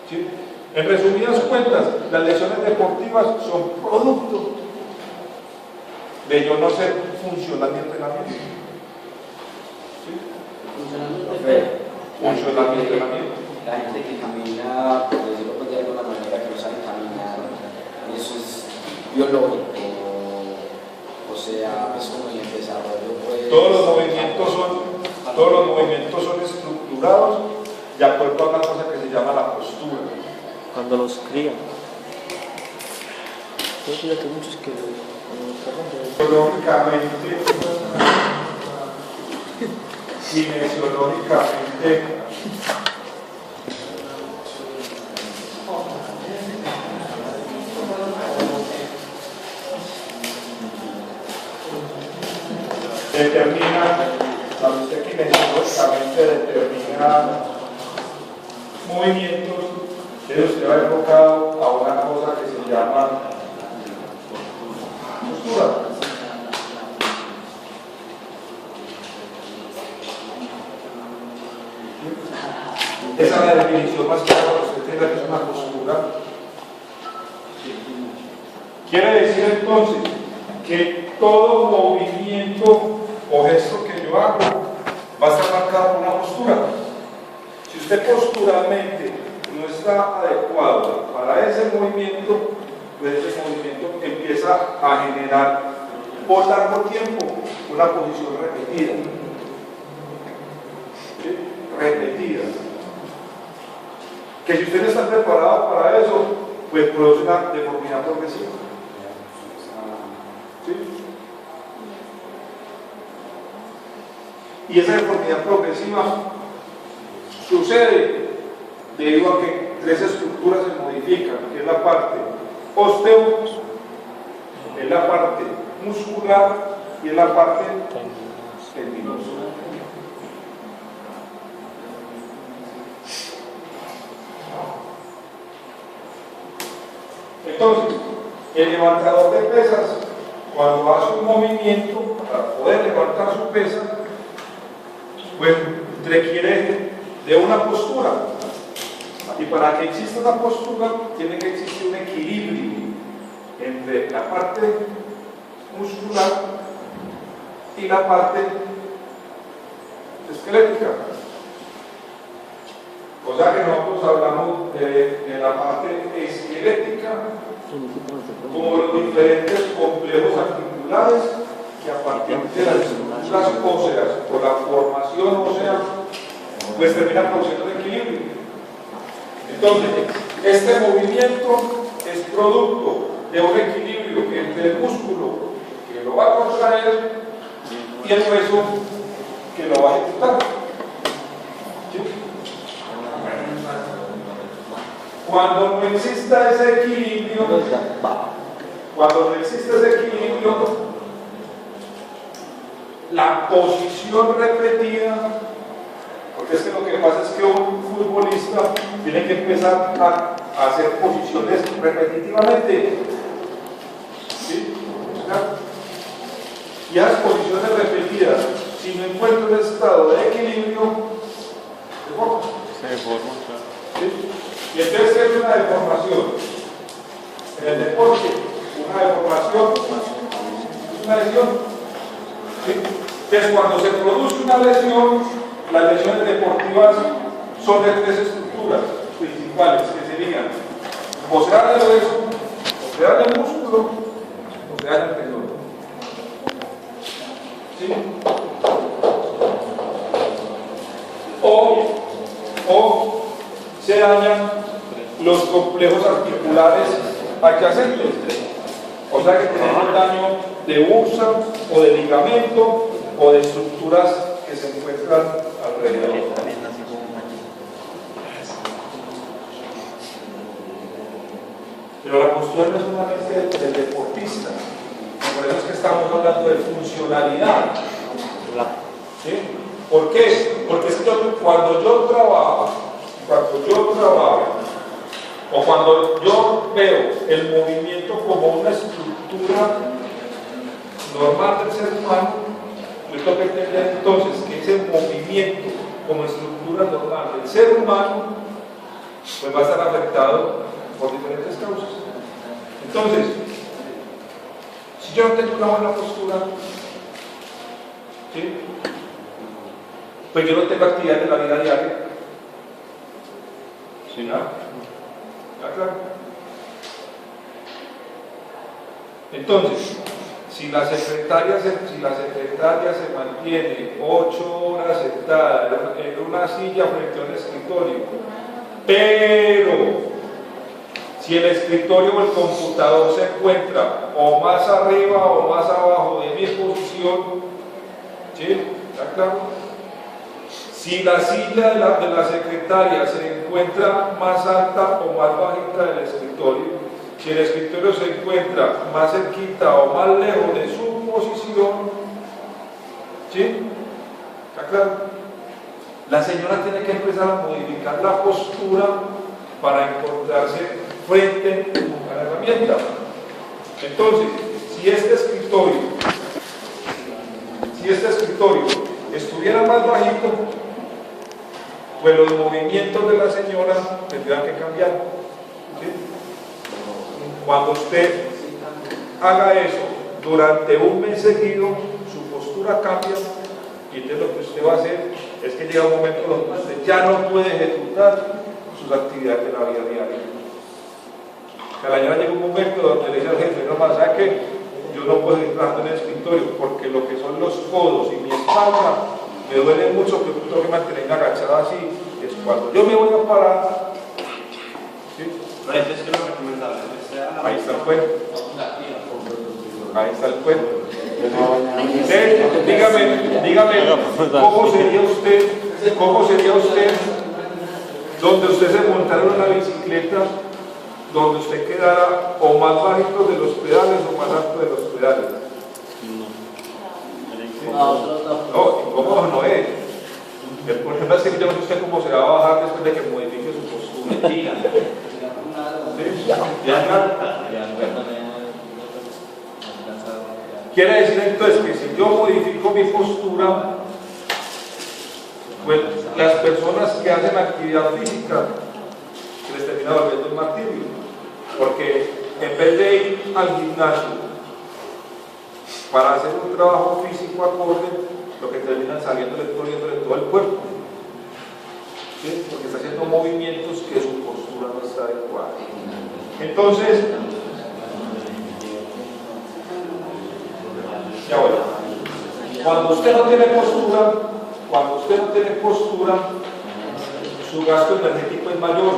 ¿Sí? En resumidas cuentas, las lesiones deportivas son producto de yo no ser funcional ni entrenamiento. ¿Sí? Funcional ni entrenamiento. La gente que camina, por decirlo de alguna manera, que no sabe caminar, eso es biológico, o sea, es como en el desarrollo. Pues, todos los movimientos son estructurados de acuerdo a una cosa que se llama la postura. Cuando los crían. Yo creo que muchos que Kinesiológicamente determina, usted kinesiológicamente determina movimientos que usted va enfocado a una cosa que se llama postura. Esa es la definición más clara para usted tenga que es una postura. Quiere decir entonces que todo movimiento o gesto que yo hago va a estar marcado por una postura. Si usted posturalmente no está adecuado para ese movimiento, pues ese movimiento empieza a generar por largo tiempo una posición repetida. ¿Sí? Repetida. Que si usted no está preparado para eso, pues produce una deformidad progresiva. ¿Sí? Y esa deformidad progresiva sucede debido a que tres estructuras se modifican, que es la parte osteo, es la parte muscular y es la parte tendinosa. Entonces, el levantador de pesas, cuando hace un movimiento para poder levantar su pesa, pues requiere de una postura. Y para que exista una postura, tiene que existir un equilibrio entre la parte muscular y la parte esquelética. O sea que nosotros hablamos de la parte esquelética como los diferentes complejos articulares que a partir de las estructuras óseas o la formación ósea pues termina produciendo un equilibrio. Entonces, este movimiento es producto de un equilibrio entre el músculo que lo va a contraer y el hueso que lo va a ejecutar. ¿Sí? Cuando no exista ese equilibrio, la posición repetida, porque es que lo que pasa es que un futbolista tiene que empezar a hacer posiciones repetitivamente. ¿Sí? Y esas posiciones repetidas, si no encuentro un estado de equilibrio, se deforma. ¿Sí? Y entonces, ¿qué es una deformación? En el deporte, una deformación es una lesión. ¿Sí? Entonces, cuando se produce una lesión, las lesiones deportivas son de tres estructuras principales, que serían posgrado de hueso, posgrado de músculo, posgrado de tendón. ¿Sí? O se dañan los complejos articulares adyacentes, o sea que tenemos daño de bursa o de ligamento o de estructuras que se encuentran alrededor. Pero la postura no es solamente del deportista, por eso es que estamos hablando de funcionalidad. ¿Sí? ¿Por qué? Porque es que cuando yo trabajo, o cuando yo veo el movimiento como una estructura normal del ser humano, yo tengo que entender entonces que ese movimiento como estructura normal del ser humano pues va a estar afectado por diferentes causas. Entonces, si yo no tengo una buena postura, ¿sí?, pues yo no tengo actividad en la vida diaria. ¿Sí? ¿No? ¿Está claro? Entonces, si la secretaria se mantiene 8 horas sentada en una silla frente a un escritorio, pero si el escritorio o el computador se encuentra o más arriba o más abajo de mi posición, ¿sí? ¿Está claro? Si la silla de la secretaria se encuentra más alta o más bajita del escritorio, si el escritorio se encuentra más cerquita o más lejos de su posición, ¿sí? ¿Está claro? La señora tiene que empezar a modificar la postura para encontrarse frente a la herramienta. Entonces, si este escritorio estuviera más bajito, pues los movimientos de la señora tendrían que cambiar. ¿Sí? Cuando usted haga eso durante un mes seguido, su postura cambia, y entonces lo que usted va a hacer es que llega un momento donde usted ya no puede ejecutar sus actividades de la vida diaria. A la señora llega un momento donde le dice al jefe: no más, ¿sabe qué? Yo no puedo ir trabajando en el escritorio porque lo que son los codos y mi espalda me duele mucho, que tengo que mantenerme agachada así. Es cuando yo me voy a parar, ¿sí? Entonces, ¿qué es lo recomendable? Ahí está el cuento. Ahí está el cuento. Dígame, ¿cómo sería usted donde usted se montara en una bicicleta, donde usted quedara o más bajito de los pedales o más alto de los pedales? No, ¿cómo no es? El problema es que yo no sé usted cómo se va a bajar después de que modifique su postura. ¿Sí? Quiere decir entonces que si yo modifico mi postura, pues las personas que hacen actividad física se les termina volviendo un martirio, porque en vez de ir al gimnasio para hacer un trabajo físico acorde, lo que terminan saliendo es corriéndole todo el cuerpo, ¿sí? Porque está haciendo movimientos que su postura no está adecuada. Entonces, ya bueno, cuando usted no tiene postura, su gasto energético es mayor.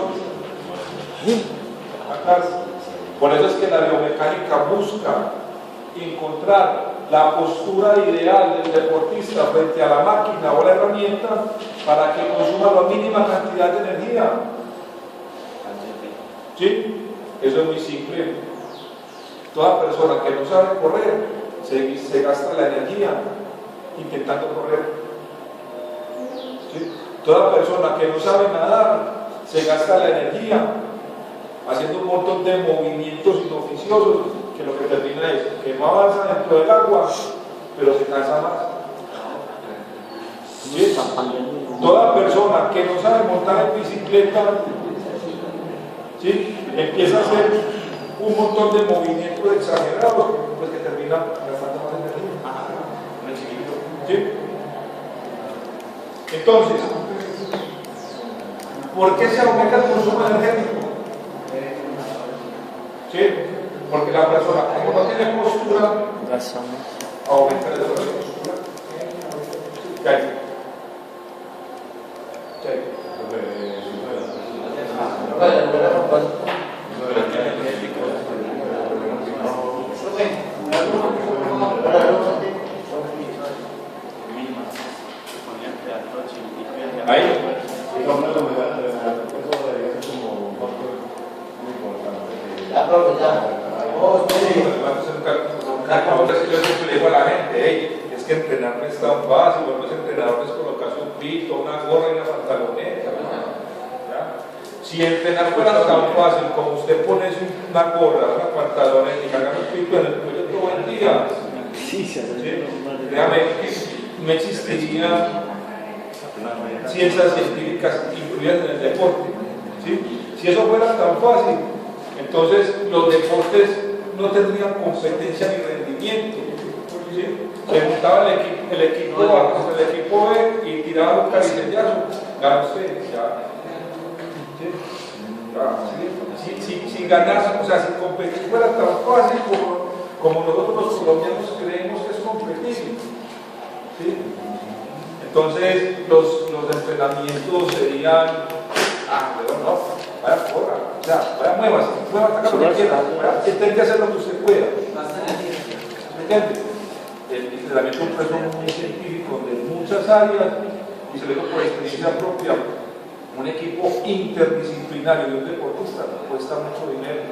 Por eso es que la biomecánica busca encontrar la postura ideal del deportista frente a la máquina o la herramienta para que consuma la mínima cantidad de energía. ¿Sí? Eso es muy simple. Toda persona que no sabe correr se gasta la energía intentando correr. ¿Sí? Toda persona que no sabe nadar se gasta la energía haciendo un montón de movimientos inoficiosos que lo que termina es que no avanza dentro del agua, pero se cansa más. ¿Sí? Toda persona que no sabe montar en bicicleta, ¿sí?, empieza a hacer un montón de movimientos exagerados, pues que termina gastando más energía. ¿Sí? Entonces, ¿Por qué se aumenta el consumo energético? ¿Sí? Porque la persona, como no tiene postura, aumenta el dolor de postura. ¿Qué hay? ¿Qué hay? Ahí. Yo siempre le digo a la gente, hey, es que entrenar no es tan fácil, bueno, es entrenador es colocarse un pito, una gorra y una pantaloneta. ¿Ya? Si entrenar fuera tan fácil como usted pone una gorra, una pantaloneta y cargar un pito en el cuello todo el día, créame que no existiría ciencias científicas incluidas en el deporte. ¿Sí? Si eso fuera tan fácil, entonces los deportes no tendrían competencia ni rendimiento. ¿Sí? Se montaba el equipo B y tiraba un caricellazo, gana usted. Si ganar, o sea, si competir fuera tan fácil como nosotros los colombianos creemos que es competir. ¿Sí? Entonces los entrenamientos serían, pero no, vaya corra, o sea, vaya muevas, atacar lo que quiera, intente hacer lo que usted pueda. ¿Me entiende? El entrenamiento es un proceso muy científico de muchas áreas y se lo digo por experiencia propia. Un equipo interdisciplinario de un deportista cuesta mucho dinero.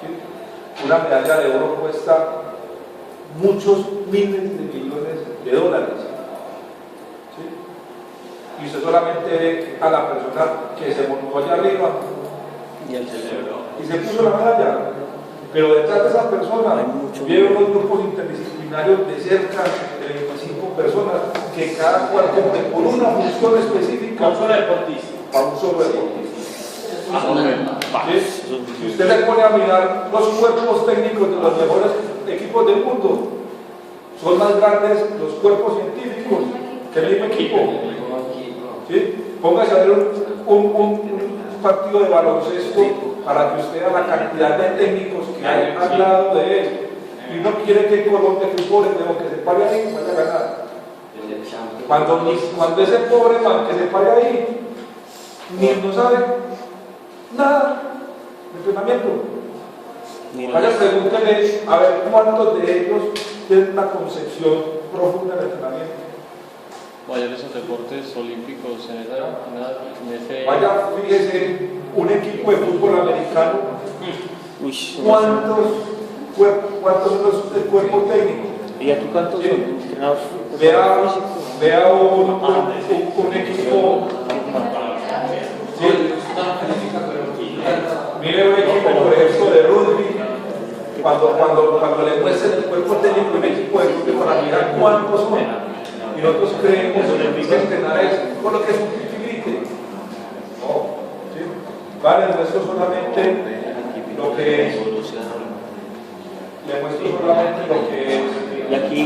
¿Sí? Una medalla de oro cuesta muchos miles de millones de dólares. ¿Sí? Y usted solamente ve a la persona que se montó allá arriba y se puso la medalla. Pero detrás de esa persona vienen unos grupos interdisciplinarios de cerca de 25 personas que cada cual cumple por una función específica. Un solo deportista. Para un solo deportista. ¿Sí? Si usted le pone a mirar los cuerpos técnicos de los mejores equipos del mundo, son más grandes los cuerpos científicos que el mismo equipo. ¿Sí? Póngase a ver un partido de baloncesto para que usted vea la cantidad de técnicos que hay al lado de él. Y no quiere que Colombia, que un pobre tengo que se pare ahí, vaya a ganar. Cuando ese pobre man que se pare ahí, ni no sabe nada de entrenamiento. Vaya, pregúntele a ver cuántos de ellos tienen una concepción profunda del entrenamiento. Vaya a esos deportes olímpicos en ese... Vaya, fíjese, un equipo de fútbol americano, ¿cuántos son los cuerpos técnicos? ¿Y a tú cuántos ¿Sí? entrenadores? Vea un equipo. ¿Sí? Mire un equipo, por ejemplo, de rugby. Cuando le muestren el cuerpo técnico de un equipo de rugby para mirar cuántos son. Y nosotros creemos que entrenar es por lo que es un grite. No, ¿sí? Vale, muestro solamente lo que es. Le muestro solamente lo que es. Y aquí,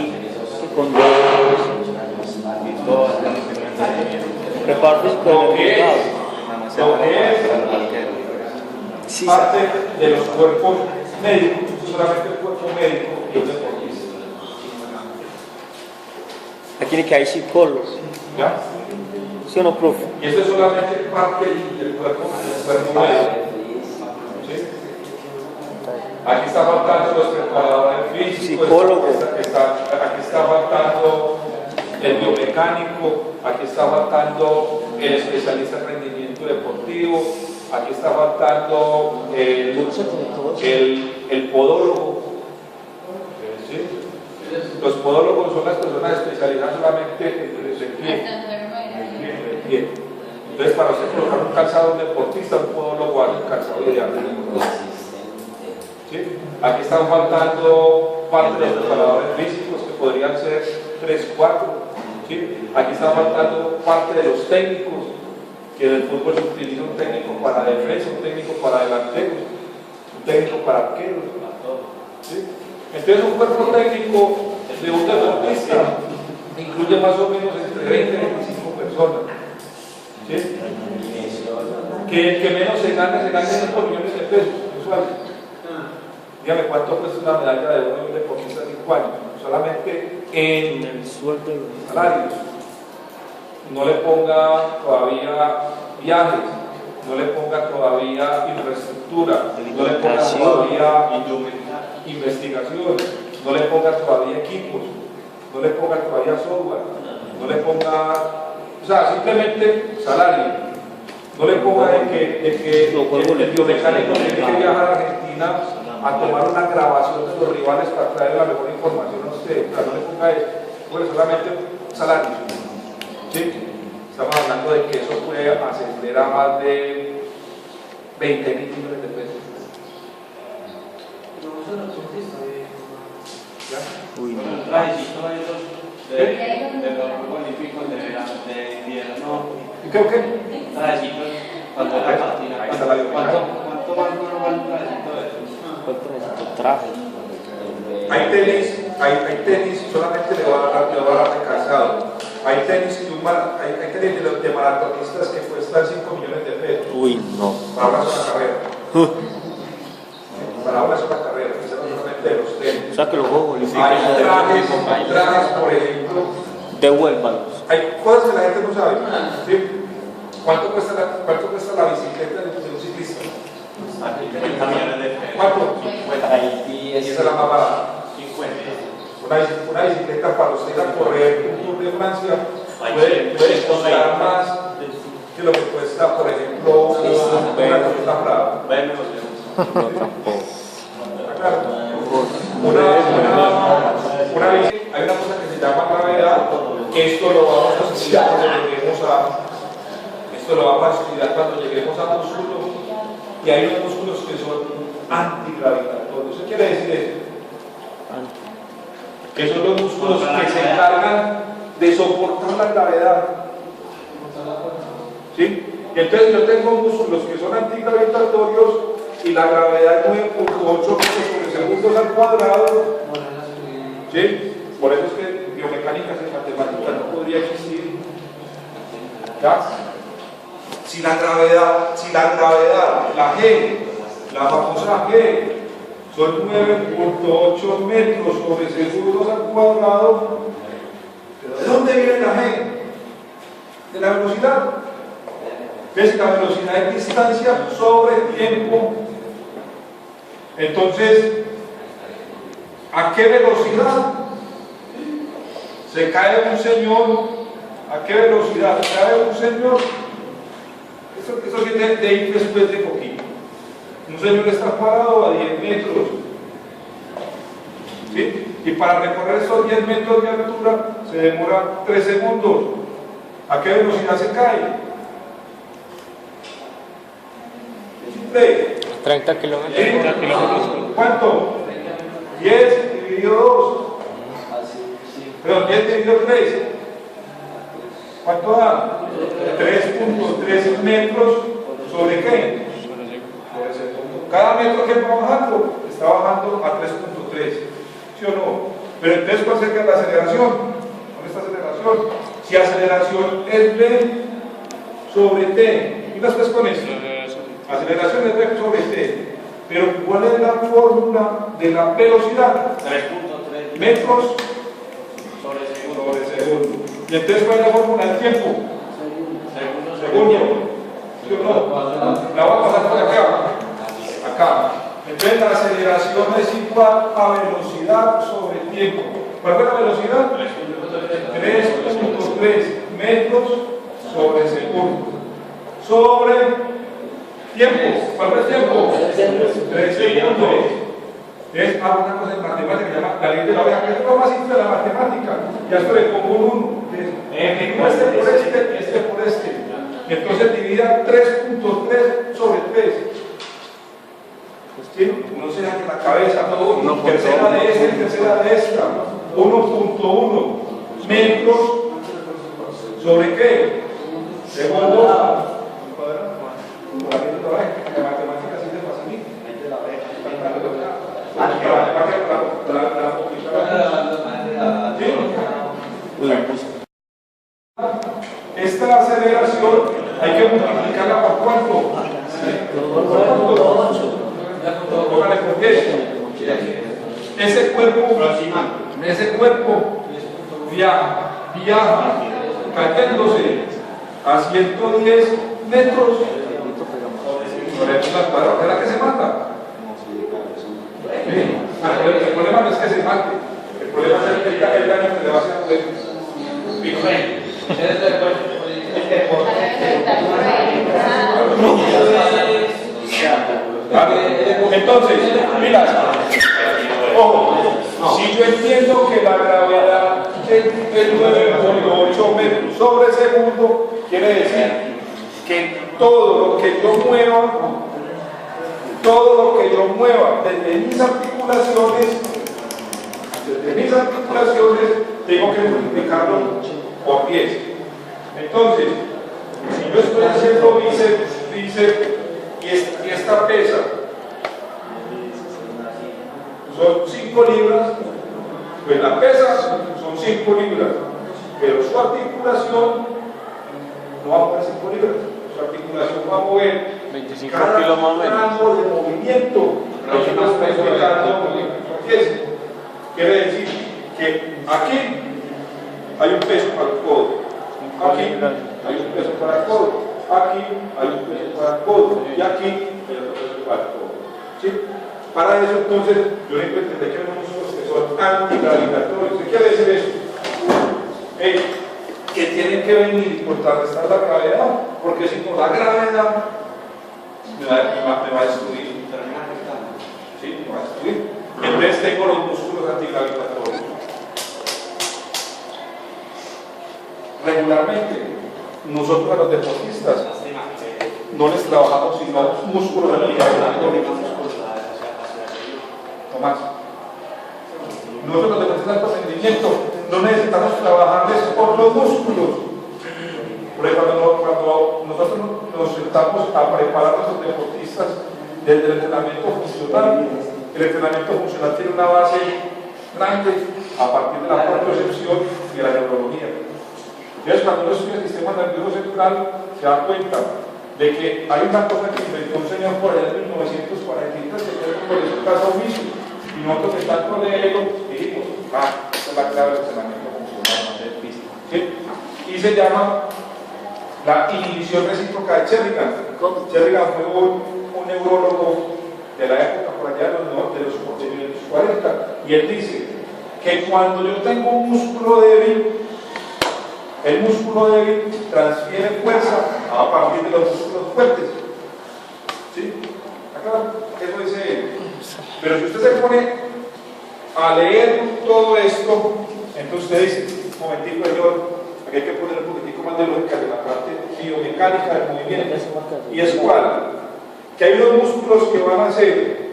con dos preparo físico Lo que es parte de los cuerpos médicos, solamente el cuerpo médico y el deportista. aquí que hay psicólogos, ¿Ya? ¿sí o no, profe? Y esto es solamente parte del cuerpo médico. ¿Sí? Aquí está faltando los preparadores físicos, aquí está faltando el biomecánico, aquí está faltando el especialista en rendimiento deportivo, aquí está faltando el podólogo. ¿Sí? Los podólogos son las personas especializadas solamente en el pie. Entonces, para usted colocar un calzado a un deportista, un podólogo hace un calzado ideal. ¿Sí? Aquí están faltando parte de los preparadores físicos, que podrían ser 3, 4. ¿Sí? Aquí está faltando parte de los técnicos, que en el fútbol se utiliza un técnico para defensa, un técnico para delanteros, un técnico para arqueros. ¿Sí? Entonces, un cuerpo técnico de un deportista incluye más o menos entre 20 y 25 personas. ¿Sí? que el que menos se gane 5 millones de pesos mensuales. Dígame cuánto cuesta una medalla de oro de deportista de 5 años, solamente en el sueldo de salarios. No le ponga todavía viajes, no le ponga todavía infraestructura, no le ponga todavía investigación, no le ponga todavía equipos, no le ponga todavía software, no le ponga, o sea, simplemente salario. No le ponga de que el biomecánico tiene que viajar a Argentina a tomar una grabación de los rivales para traer la mejor información a usted. O sea, no le ponga eso, pues solamente salario. ¿Sí? Estamos hablando de que eso puede ascender a más de 20 mil millones de pesos. ¿Ya? Uy, no. El trajecito de los olímpicos de invierno. ¿Qué? Trajecitos cuando era patina. Ahí está la ¿Cuánto más no vale un trajecito de esos? ¿Cuánto traje? Hay tenis, solamente le va a dar de calzado. Hay tenis de maratonistas que cuestan 5 millones de pesos. Uy, no. Para una sola carrera. Para una sola carrera, que se solamente de los tenis. O sea que los juegos olímpicos. Hay trajes, por ejemplo. Devuélvalos. Hay cosas que la gente no sabe. ¿Sí? ¿Cuánto cuesta la bicicleta de un ciclista? 50 millones de pesos. ¿Cuánto? 50. Y esa es la más barata. 50. Una bicicleta para usted ir a correr un Tour de Francia puede costar más que lo que cuesta, por ejemplo, una Toyota Prado. No, tampoco. Claro. Hay una cosa que se llama gravedad, que esto lo vamos a estudiar cuando lleguemos a músculos, y hay unos músculos que son antigravitatorios. ¿Qué quiere decir eso? Que son los músculos que se encargan de soportar la gravedad. ¿Sí? Y entonces yo tengo músculos que son antigravitatorios y la gravedad es 9.8 metros por segundo al cuadrado. ¿Sí? Por eso es que biomecánicas y matemáticas no podría existir. ¿Ya? Si la gravedad, la G, la famosa G, son 9.8 metros sobre segundos al cuadrado, ¿pero de dónde viene la G? De la velocidad. ¿Ves? La velocidad es distancia sobre tiempo. Entonces, ¿a qué velocidad se cae un señor? ¿A qué velocidad se cae un señor? Eso viene de ir después de poquito. Un señor está parado a 10 metros. ¿Sí? Y para recorrer esos 10 metros de altura se demora 3 segundos. ¿A qué velocidad se cae? 30 kilómetros. ¿Sí? ¿Cuánto? 10 dividido 2. Perdón, 10 dividido 3. ¿Cuánto da? 3.3 metros sobre qué? Sobre segundo. Cada metro que va bajando, está bajando a 3.3. ¿Sí o no? Pero entonces, ¿cuál sería la aceleración? ¿Cuál es esta aceleración? Si aceleración es V sobre T. ¿Y después con esto? Aceleración es V sobre T. Pero ¿cuál es la fórmula de la velocidad? 3.3 metros sobre segundo. ¿Y entonces cuál es la fórmula del tiempo? Segundo. ¿Sí o no? La voy a pasar por acá. Entonces la aceleración es igual a velocidad sobre tiempo. ¿Cuál fue la velocidad? 3.3 metros sobre segundo. Sobre tiempo. ¿Cuál fue el tiempo? 3 segundos. Es una cosa en matemática que se llama la ley de la oveja, que es lo más simple de la matemática. Ya esto le pongo un 1. Este por este. Y entonces divida 3.3 sobre 3. ¿Sí? Uno se da en la cabeza, tercera de esta y tercera de esta. 1.1 metros sobre qué? Segundo. La matemática sí se facilita. Esta aceleración hay que multiplicarla por cuánto? cuerpo viaja cayéndose a 110 metros sobre una cuadra. ¿Será que se mata? Sí. El problema no es que se mate, el problema es el daño que le va a hacer a usted. Entonces, mira, ojo, si yo entiendo que la gravedad es 9.8 metros sobre segundo, quiere decir que todo lo que yo mueva desde mis articulaciones, tengo que multiplicarlo por 10. Entonces, si yo estoy haciendo bíceps y esta pesa son 5 libras, pues la pesa son 5 libras, pero su articulación no va a mover 5 libras, su articulación va a mover 25 cada kilos más o menos. rango de movimiento que yo estoy explicando. Quiere decir que aquí hay un peso para el codo, aquí hay un peso para el codo, aquí hay un peso para el codo y aquí hay otro peso para el codo. ¿Sí? Para eso entonces yo necesito entender que hay unos músculos que son antigravitatorios. ¿Qué quiere decir eso? Que tienen que venir y contrarrestar la gravedad, porque si no la gravedad me va a destruir. ¿Sí? Me va a destruir. Entonces tengo los músculos antigravitatorios. Regularmente, nosotros a los deportistas no les trabajamos sino músculos antigravitatorios. Tomás. Nosotros los deportistas de alto rendimiento no necesitamos trabajarles por los músculos. Porque cuando nosotros nos sentamos a preparar a nuestros deportistas desde el entrenamiento funcional, el entrenamiento funcional tiene una base grande a partir de la propiocepción y de la neurología. Entonces, cuando uno estudia el sistema nervioso central, se da cuenta de que hay una cosa que inventó un señor por allá en 1943 que fue por eso caso oficio. Y nosotros de tanto leerlo dijimos, esta es la clave del entrenamiento funcional. ¿Sí? Y se llama la inhibición recíproca de Cherrigan. Cherrigan fue un neurólogo de la época por allá de los 1940, y él dice que cuando yo tengo un músculo débil, el músculo débil transfiere fuerza a partir de los músculos fuertes. ¿Sí? Acá, eso dice él. Pero si usted se pone a leer todo esto, entonces usted dice, un momentico, señor, aquí hay que poner un poquitico más de lógica de la parte biomecánica del movimiento. ¿Y es cuál? Que hay unos músculos que van a ser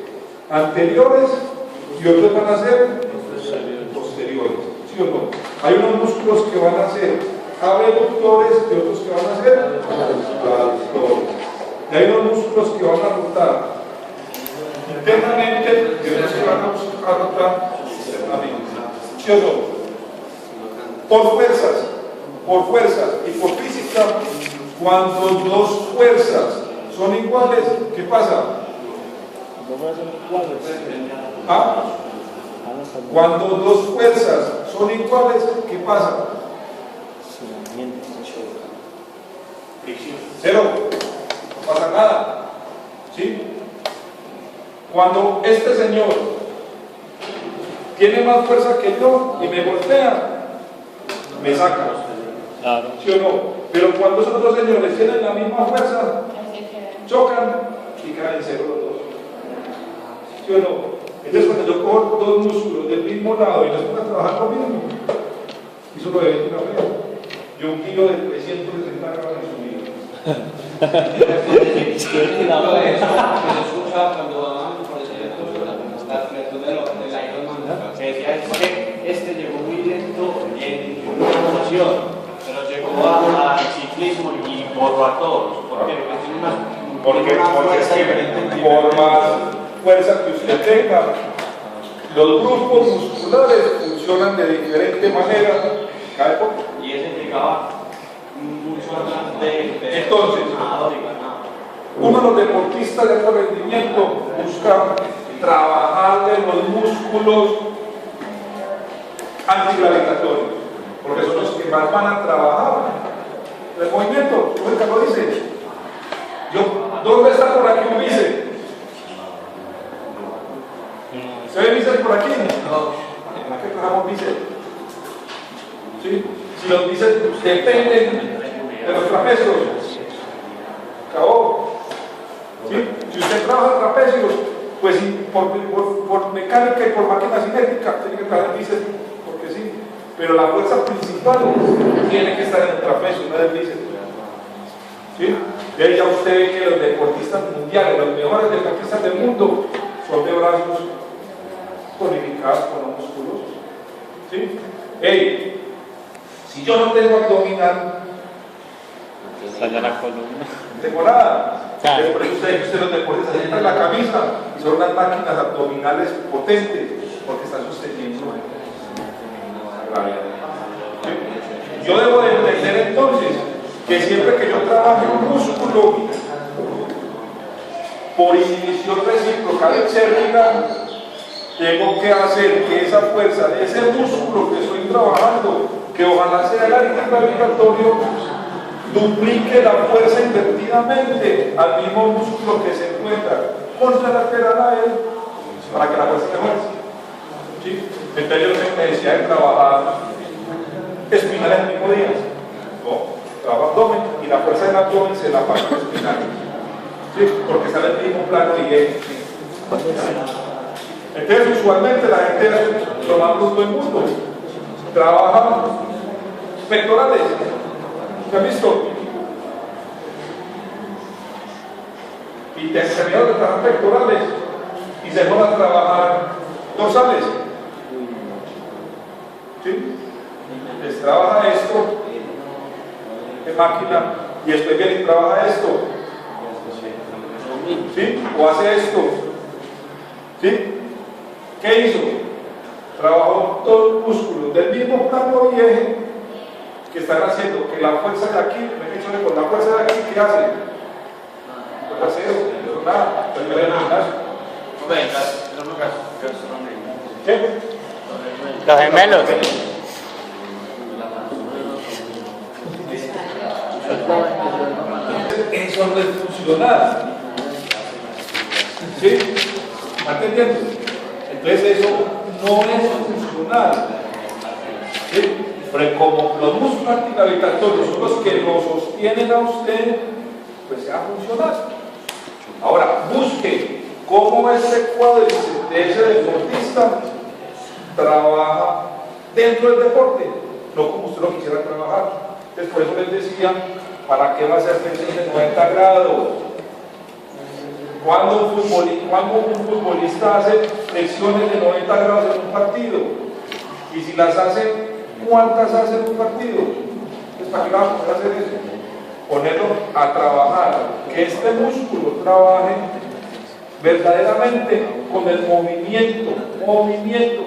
anteriores y otros van a ser posteriores. ¿Sí o no? Hay unos músculos que van a ser abductores y otros que van a ser aductores. Y hay unos músculos que van a rotar internamente y otros que van a rotar externamente. ¿Sí o no? Por fuerzas y por física, cuando dos fuerzas son iguales, ¿qué pasa? ¿Ah? Cuando dos fuerzas son iguales, ¿qué pasa? Cero, no pasa nada. ¿Sí? Cuando este señor tiene más fuerza que yo y me golpea, me saca. Claro. ¿Sí o no? Pero cuando esos dos señores tienen la misma fuerza, chocan y caen cero los dos. ¿Sí o no? Entonces cuando yo cojo dos músculos del mismo lado y los pongo a trabajar lo mismo, eso lo debe una vez. Yo 1 kilo de 360 gramos en su vida. Yo escuchaba cuando hablaban por la creación del Ironman, que decía que este llegó muy lento en formación, pero llegó al ciclismo y borró a todos. ¿Por qué? Porque tiene una fuerza diferente. Por más fuerza que usted tenga, los grupos musculares funcionan de diferente manera cada época. Y ese llegaba mucho atrás de Entonces, uno de los deportistas de alto rendimiento busca trabajar de los músculos antigravitatorios, porque son los que más van a trabajar el movimiento. Como lo dice, ¿dónde está por aquí un bíceps? ¿Se ve bíceps por aquí? No. ¿Para qué trabajamos bíceps? ¿Sí? Si los bíceps dependen de los trapecios, acabó. ¿Sí? Si usted trabaja trapecios, pues por mecánica y por máquina cinética tiene que trabajar bíceps, porque sí. Pero la fuerza principal tiene que estar en el trapecio, no en el bíceps. ¿Sí? De ahí ya usted ve que los deportistas mundiales, los mejores deportistas del mundo, son de brazos tonificados con los músculos. ¿Sí? Hey, si yo no tengo abdominal, Estalla la columna. no tengo nada. Por eso usted los deportistas se sientan en la camisa y son unas máquinas abdominales potentes, porque están sosteniendo la gravedad. ¿Sí? Yo debo de entender entonces que siempre que yo trabaje un músculo por inhibición recíproca excéntrica, tengo que hacer que esa fuerza de ese músculo que estoy trabajando, que ojalá sea el antigravitatorio, duplique la fuerza invertidamente al mismo músculo que se encuentra contralateral a él, para que la fuerza mejore. ¿Sí? Entonces yo no tengo necesidad de trabajar espinal el mismo día. No, trabajo abdomen y la fuerza del abdomen se la paso espinal. ¿Sí? Porque está en el mismo plano y eje. Entonces usualmente la gente lo más bruto del mundo trabaja pectorales. ¿Se han visto? Y terminaron de trabajar pectorales y se van a trabajar dorsales. ¿Sí? Les trabaja esto en máquina y después viene y trabaja esto. ¿Sí? O hace esto. ¿Sí? ¿Qué hizo? Trabajó todos los músculos del mismo plano y eje que están haciendo que la fuerza de aquí, con la fuerza de aquí, ¿qué hace? Pues hace eso, nada, pues no hay nada. ¿Qué? Los gemelos. Eso no es funcional. ¿Sí? ¿Está entendiendo? Entonces eso no es funcional. ¿Sí? Pero como los músculos antigravitatorios son los que lo sostienen a usted, pues sea funcional. Ahora, busque cómo ese cuádriceps de ese deportista trabaja dentro del deporte, no como usted lo quisiera trabajar. Entonces, por eso les decía, ¿para qué va a ser flexión de 90 grados? Cuando un futbolista hace flexiones de 90 grados en un partido, y si las hace, ¿cuántas hace en un partido? Pues ¿para qué vamos a poder hacer eso? Ponerlo a trabajar, que este músculo trabaje verdaderamente con el movimiento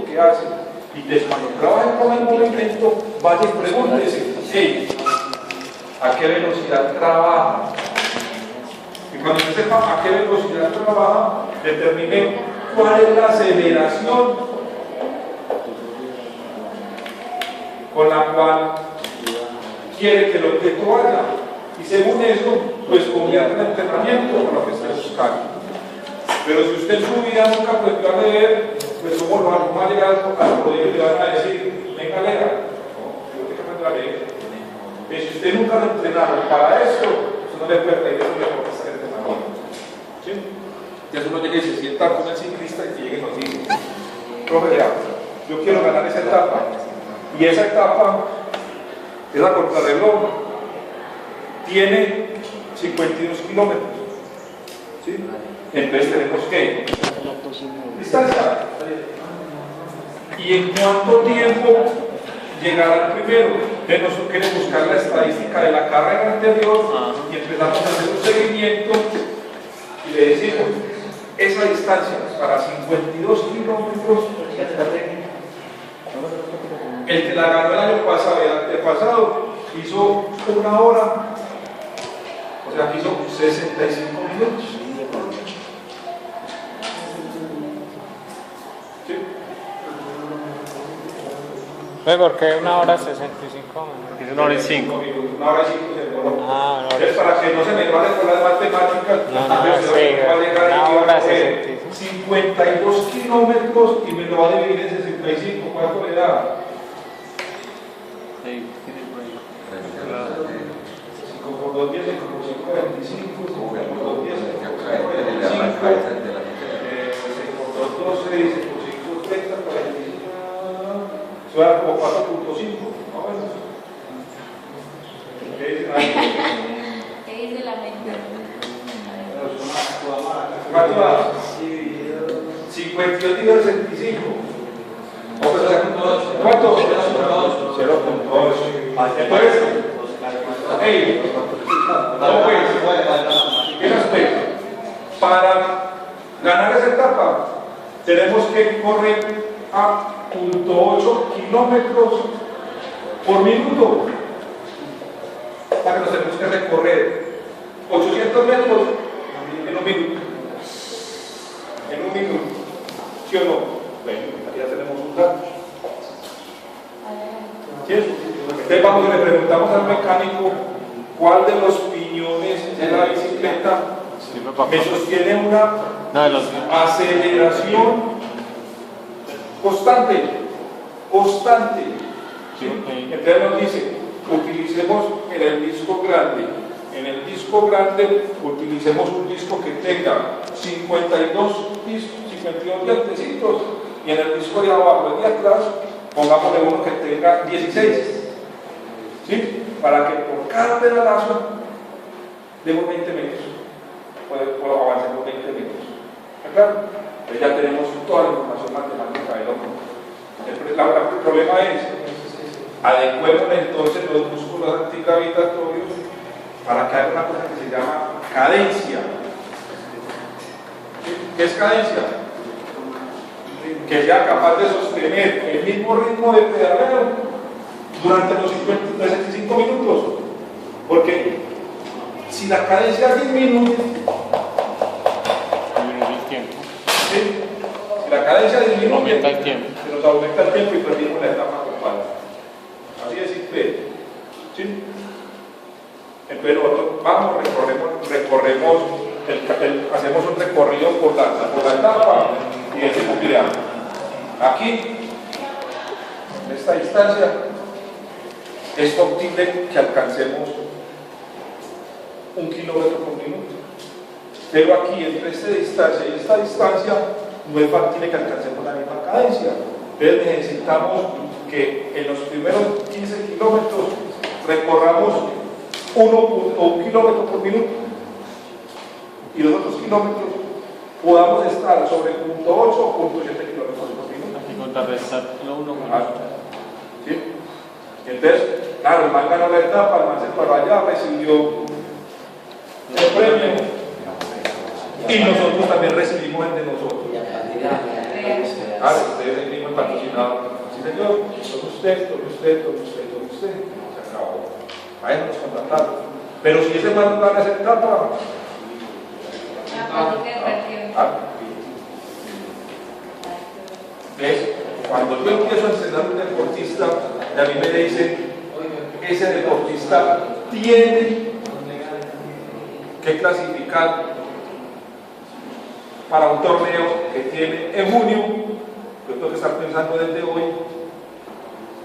que hace. Y después cuando trabajen con el movimiento, vaya y pregúntese, hey, ¿a qué velocidad trabaja? Y cuando usted sepa a qué velocidad trabaja, determine cuál es la aceleración con la cual quiere que el objeto vaya. Y según eso, pues convierte el entrenamiento con lo que esté buscando. Pero si usted en su vida nunca aprendió a leer, pues ¿cómo lo va a llegar al poder y le van a decir, venga, lea? No, yo tengo que aprender a leer. Y si usted nunca lo entrenaron para esto, usted no le puede pedir eso porque está en entrenamiento. ¿Sí? Ya uno llega y se sienta con el ciclista y llegue y nos dice, profe, yo quiero ganar esa etapa. Y esa etapa, esa contrarreloj, tiene 52 kilómetros. ¿Sí? Entonces tenemos que distancia. ¿Y en cuánto tiempo llegará el primero? Entonces nosotros queremos buscar la estadística de la carrera anterior y empezamos a hacer un seguimiento y le decimos, esa distancia para 52 kilómetros, el que la ganó el año pasado y el antepasado hizo 1 hora, o sea, hizo 65 minutos. ¿Sí? ¿Por qué 1 hora 65? Porque es 1 hora y 5. 1 hora y 5 se demoró. Ah, 1 hora. Entonces, para que no se me vale con las matemáticas, No, entonces, sí, va a llegar y 1 va a hora coger 52 kilómetros y me lo va a dividir en 65. ¿Cuánto le da? Ahí, tiene por ahí. 5 por 2, 10, 5 por 5, 25, 5 por 2, 10, 5 por 5, 25, 6 por 2, 12, 6 por 5, 30, 45, se va a dar como 4.5, más o menos. ¿Qué dice? ¿Qué dice la mente? ¿Cuánto da? 52 dividido 65. ¿Cuánto? 0.8. Entonces, hey, ¿cómo ves? ¿Qué nos ves? Para ganar esa etapa, tenemos que correr a 0.8 kilómetros por minuto. Para que nos tenemos que recorrer 800 metros en un minuto. En un minuto. ¿Sí o no? Bueno, aquí ya tenemos un dato. ¿Sí? Entonces vamos y le preguntamos al mecánico cuál de los piñones de la bicicleta me sostiene una aceleración constante. ¿Sí? Entonces nos dice, utilicemos en el disco grande. En el disco grande utilicemos un disco que tenga 52 dientecitos y en el disco de abajo y de atrás pongámosle uno que tenga 16. ¿Sí? Para que por cada pedalazo demos 20 metros. Avancemos 20 metros. ¿Está claro? Entonces ya tenemos toda la información matemática del hombre. El problema es, adecuemos entonces los músculos anticavitatorios para que haga una cosa que se llama cadencia. ¿Qué es cadencia? Que sea capaz de sostener el mismo ritmo de pedaleo durante los 65 minutos. Porque si la cadencia disminuye, el tiempo. ¿sí? Si la cadencia disminuye, Aumenta el tiempo. se nos aumenta el tiempo y perdimos la etapa global. Así de simple. ¿Sí? Entonces nosotros vamos, recorremos hacemos un recorrido por la etapa y decimos, mira, aquí, en esta distancia, es factible que alcancemos 1 kilómetro por minuto. Pero aquí, entre esta distancia y esta distancia, no es factible que alcancemos la misma cadencia. Entonces necesitamos que en los primeros 15 kilómetros recorramos 1 kilómetro por minuto y los otros kilómetros podamos estar sobre 0.8 o 0.7 kilómetros por minuto. Hay que contrarrestar lo uno con ¿Sí? Entonces, claro, el man ganó la etapa, el man se paró allá, recibió el premio y nosotros también recibimos el de nosotros. Ustedes el mismo patrocinador. Sí, señor, son usted. Se acabó. A él nos contrataron. Pero si ese man no gana esa etapa, ¿ves? Cuando yo empiezo a entrenar a un deportista, y a mí me dicen, ese deportista tiene que clasificar para un torneo que tiene en junio. Yo tengo que estar pensando desde hoy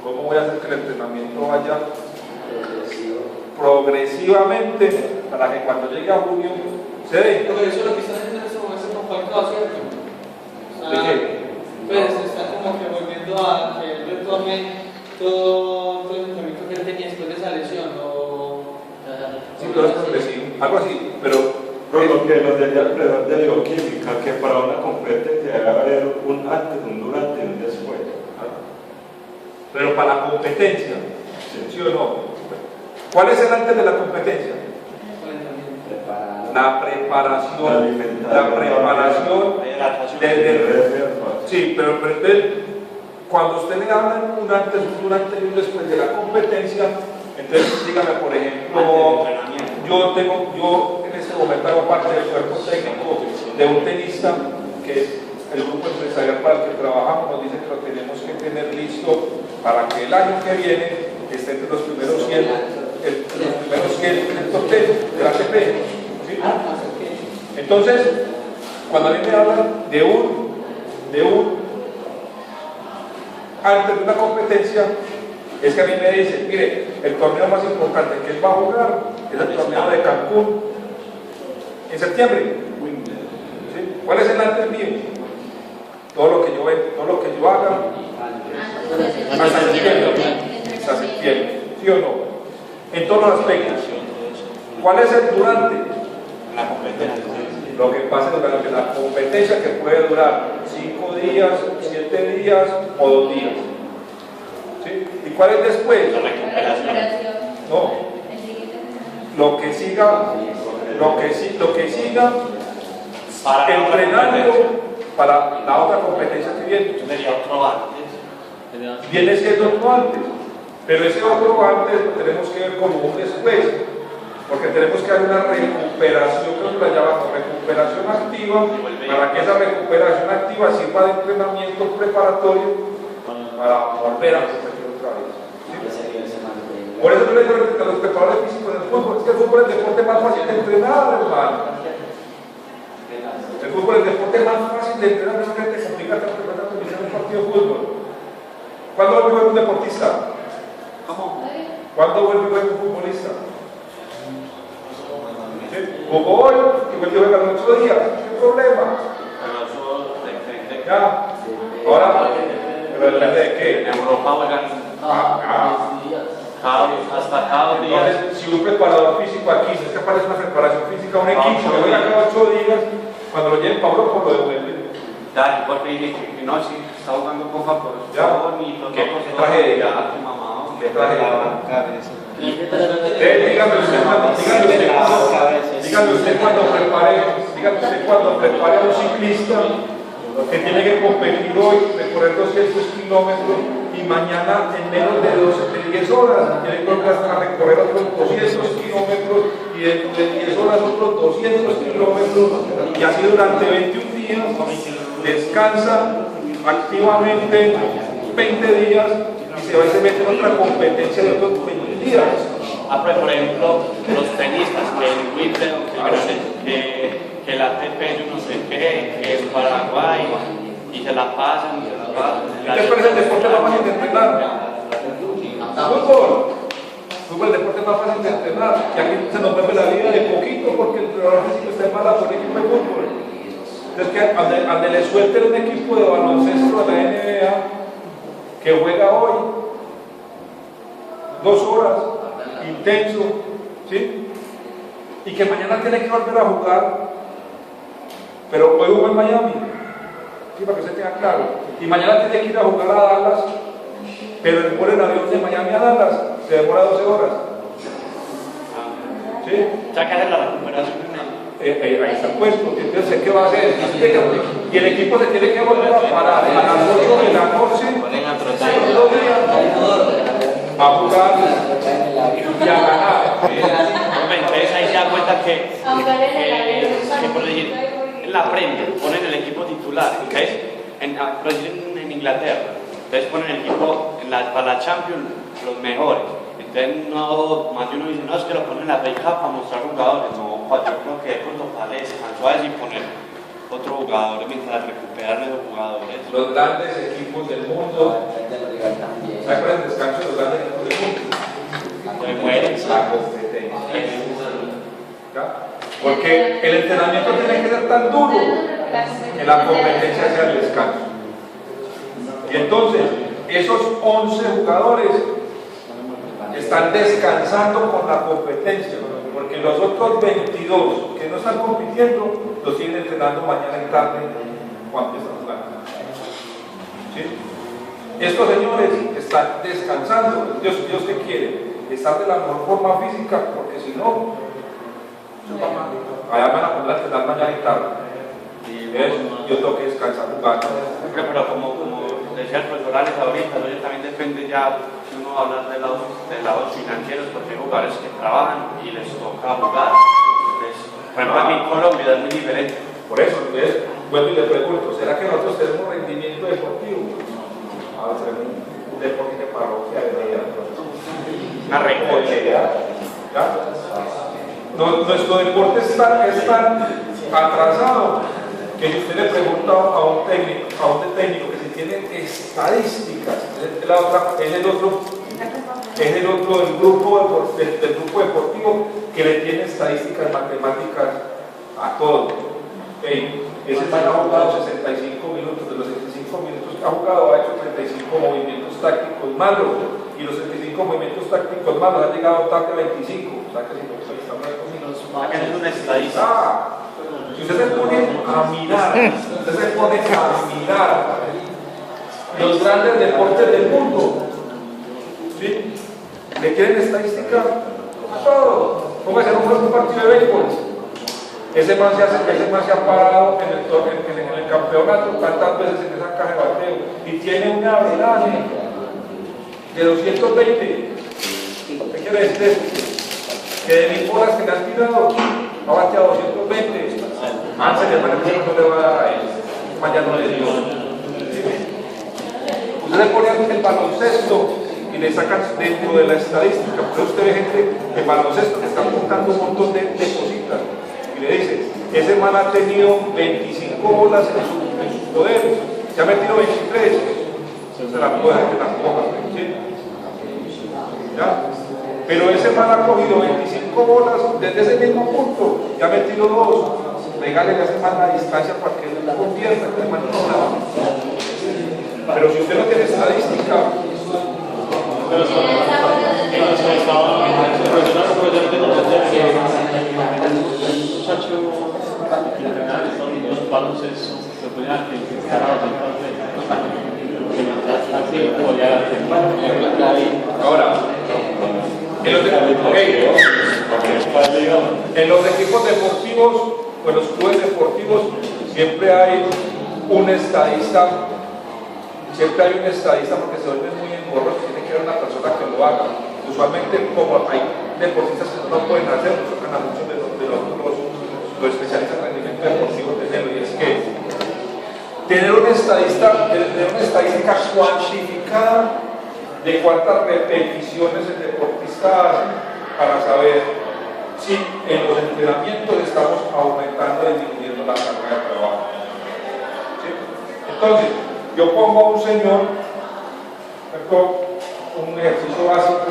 cómo voy a hacer que el entrenamiento vaya progresivamente para que cuando llegue a junio se dé. Pero eso es lo que están haciendo en este momento con Falcao, ¿cierto? ¿De qué? Pues está como que volviendo a que él retome todo el entrenamiento que él tenía después de esa lesión. Sí, todo es progresivo, algo así, pero Lo que nos decía el profesor de bioquímica, que para una competencia debe haber un antes, un durante y un después. pero para la competencia, ¿sí o no? ¿Cuál es el antes de la competencia? La preparación, sí, pero entonces, cuando usted le habla un antes, un durante y un después de la competencia, entonces dígame, por ejemplo, yo en este momento hago parte del cuerpo técnico de un tenista que el grupo empresarial para el que trabajamos nos dice que lo tenemos que tener listo para que el año que viene esté entre los primeros 100 del top 10 de la ATP. ¿Sí? Entonces, cuando a mí me hablan de un antes de una competencia, es que a mí me dicen, mire, el torneo más importante que él va a jugar es el torneo de Cancún en septiembre. ¿Sí? ¿Cuál es el antes mío? Todo lo que yo vendo, todo lo que yo haga hasta septiembre, ¿sí o no? En todos los aspectos. ¿Cuál es el durante? La competencia. Lo que pasa durante la competencia, que puede durar 5 días, 7 días o 2 días. ¿Sí? ¿Y cuál es después? La recuperación. No. Lo que siga Para entrenando para la otra competencia que viene. Sería otro antes. Viene siendo otro antes, pero ese otro antes lo tenemos que ver como un después, porque tenemos que dar una recuperación, que la llamamos recuperación activa, para que esa recuperación activa sirva de entrenamiento preparatorio para volver a competir otra vez. ¿Sí? Por eso yo le digo a los preparadores físicos del fútbol, es que el fútbol es el deporte más fácil de entrenar, hermano. El fútbol es el deporte más fácil de entrenar, no es que te complica tanto preparar un partido de fútbol. ¿Cuándo vuelve a jugar un deportista? ¿Cómo? ¿Cuándo vuelve a jugar un futbolista? ¿Sí? Jugó hoy y vuelve a jugar en 8 días. ¿Qué problema? Pero eso depende. Ya. Ahora, pero depende de qué. En Europa juegan hasta cada 2 días. Entonces, si un preparador físico aquí es capaz de hacer una preparación física a un equipo que juega cada 8 días, cuando lo lleven para Europa lo devuelven. Dale, porque dije que no, si está jugando con favor, Ya. bonito, ¿Qué tragedia? Ya, tu mamá, ¿Qué tragedia? Dígame usted cuando prepare a un ciclista que tiene que competir hoy, recorrer 200 kilómetros y mañana en menos de 10 horas tiene que recorrer otros 200 kilómetros y dentro de 10 horas otros 200 kilómetros y así durante 21 días descansa activamente 20 días y se va y se mete en otra competencia de otros 20 días. Pero por ejemplo, los tenistas, que el Wimbledon, que el ATP, yo no sé qué, que el Paraguay, y se la pasan. ¿Qué te parece el deporte más fácil de entrenar? Fútbol. Fútbol es el deporte más fácil de entrenar. Y aquí se nos mueve la vida de poquito porque el entrenador físico está en mala por el equipo de fútbol. Entonces, que al le suelten un equipo de baloncesto de la NBA que juega hoy 2 horas, intenso, ¿sí? Y que mañana tiene que volver a jugar, pero hoy jugó en Miami, ¿sí? Para que se tenga claro. Y mañana tiene que ir a jugar a Dallas, pero el vuelo en avión de Miami a Dallas se demora 12 horas. ¿Sí? Ya que hacer la recuperación. Ahí está puesto, entonces ¿qué va a hacer? Y el equipo se tiene que volver a parar a las 8 de la noche, a jugar y a ganar. Entonces ahí se da cuenta que por decir, él aprende, ponen el equipo titular, ¿okay? Por decir en Inglaterra, entonces ponen el equipo para la Champions los mejores. Entonces no, más de uno dice, no, es que lo ponen en la FA para mostrar jugadores. No, yo creo que de pronto para descansó a decir poner otro jugador mientras recuperan esos jugadores. Los grandes equipos del mundo, ¿sabes cuál es el descanso de los grandes equipos del mundo? Se mueren. La competencia. ¿Ya? Porque el entrenamiento tiene que ser tan duro que la competencia sea el descanso. Y entonces, esos 11 jugadores están descansando con la competencia, porque los otros 22 que no están compitiendo los siguen entrenando mañana y tarde cuando están jugando. ¿Sí? Estos señores están descansando. Dios que quiere estar de la mejor forma física, porque si no, allá van a poner a entrenar mañana y tarde. Yo tengo que descansar jugando. Pero como decía el profesor Alex ahorita, ¿no? También depende ya, si uno va a hablar de lados financieros, porque hay jugadores que trabajan y les toca jugar. Entonces, por ejemplo, aquí en Colombia es muy diferente. Por eso, entonces, Vuelvo y le pregunto, ¿será que nosotros tenemos rendimiento deportivo? A ver, un deporte de parroquia, una recochera. Nuestro deporte es tan atrasado que si usted le pregunta a un técnico que si tiene estadísticas, es el otro del grupo deportivo que le tiene estadísticas matemáticas a todo. Ese man ha jugado 65 minutos, de los 65 minutos que ha jugado ha hecho 35 movimientos tácticos malos, y los 35 movimientos tácticos malos han llegado a tarde 25, o sea que si no está mal, Es una estadística. si usted se pone a mirar, los grandes deportes del mundo, ¿sí? ¿Le quieren estadística? A todo. Póngase a un partido de béisbol. Ese man se ha parado en el campeonato tantas veces en esa caja de bateo y tiene una average de 220. ¿Qué quiere decir eso? Que de 1000 bolas que le han tirado, ha bateado 220. Antes de manejar no le va a dar a él. Mañana no le dio. Usted le pone el baloncesto y le sacan dentro de la estadística. Pero usted ve gente en baloncesto que está apuntando un montón de cositas. Y le dice, ese man ha tenido 25 bolas en sus poderes, ya ha metido 23, se la puede que tampoco, ¿sí? ¿Ya? Pero ese man ha cogido 25 bolas desde ese mismo punto, ya ha metido 2, regálele a ese man la distancia para que él la convierta, que ese man no la. Pero si usted no tiene estadística, los baloncesto se ponía que ahora, en los equipos deportivos o en los clubes deportivos siempre hay un estadista, porque se vuelve muy engorroso, tiene que haber una persona que lo haga. Usualmente, como hay deportistas que no pueden hacer, nos tocan a muchos de los especialistas en rendimiento deportivo tenerlo, y es que tener una estadística cuantificada de cuántas repeticiones el deportista hace para saber si en los entrenamientos estamos aumentando o disminuyendo la carga de trabajo. ¿Sí? Entonces, yo pongo a un señor, un ejercicio básico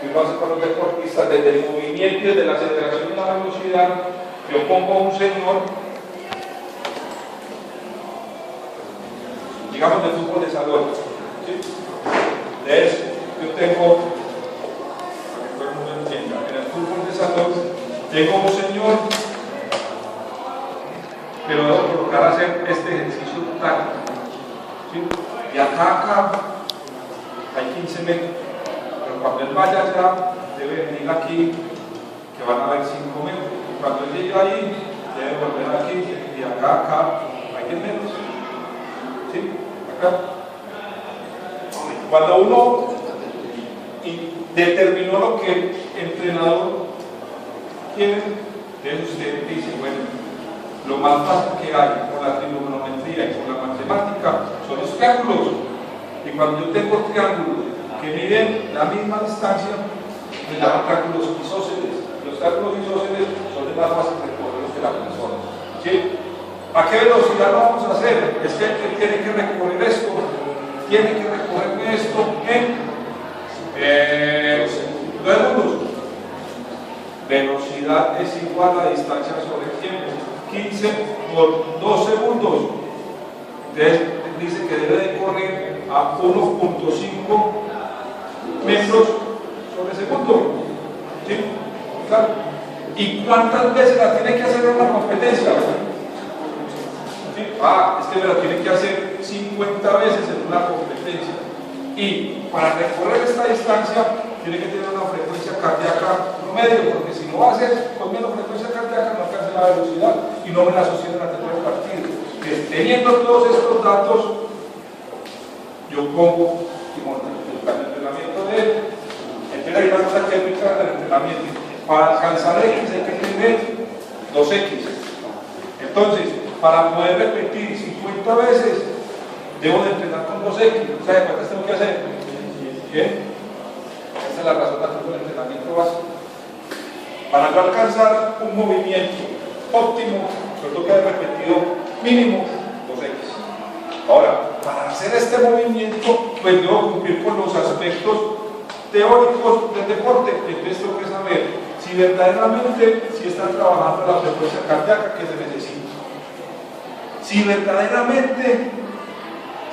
que uno hace con los deportistas, desde el movimiento y desde la aceleración y la velocidad. Yo pongo a un señor, digamos, de fútbol de salón. ¿Sí? De eso, yo tengo, para que todo el mundo entienda, en el fútbol de salón, tengo un señor que lo debo colocar a hacer este ejercicio táctico. ¿Sí? Y acá hay 15 metros, pero cuando él vaya allá, debe venir aquí, que van a haber 5 metros. Cuando él llegue ahí, debe volver aquí, y acá hay 10 metros. ¿Sí? Acá. Cuando uno determinó lo que el entrenador quiere, entonces usted dice, bueno, lo más fácil que hay con la trigonometría y con la matemática son los triángulos. Y cuando yo tengo triángulos que miden la misma distancia, me llaman triángulos isósceles. Los triángulos isósceles son de más fácil recorrer que la persona. ¿Sí? ¿A qué velocidad lo vamos a hacer? Es que él tiene que recorrer esto, tiene que recorrer esto en 2 segundos. Velocidad es igual a distancia sobre tiempo. 15 por 2 segundos. Entonces dice que debe de correr a 1.5 metros sobre segundo. ¿Sí? Claro. ¿Y cuántas veces la tiene que hacer en una competencia? ¿Sí? Es que me la tiene que hacer 50 veces en una competencia. Y para recorrer esta distancia tiene que tener una frecuencia cardíaca promedio, porque si lo hace con menos frecuencia cardíaca no alcanza la velocidad y no me la sostiene a tener el partido. Teniendo todos estos datos, yo pongo y monto el entrenamiento de él. Entonces hay una cosa que es muy clara del entrenamiento. Para alcanzar X hay que tener 2X. Entonces, para poder repetir 50 veces, debo de entrenar con 2X. ¿Sabe cuántas tengo que hacer? Bien. Esa es la razón del entrenamiento básico. Para yo alcanzar un movimiento óptimo, yo tengo que haber repetido mínimo 2X. Ahora, para hacer este movimiento, pues debo cumplir con los aspectos teóricos del deporte. Entonces tengo que saber si verdaderamente están trabajando la frecuencia cardíaca que se necesita. Si verdaderamente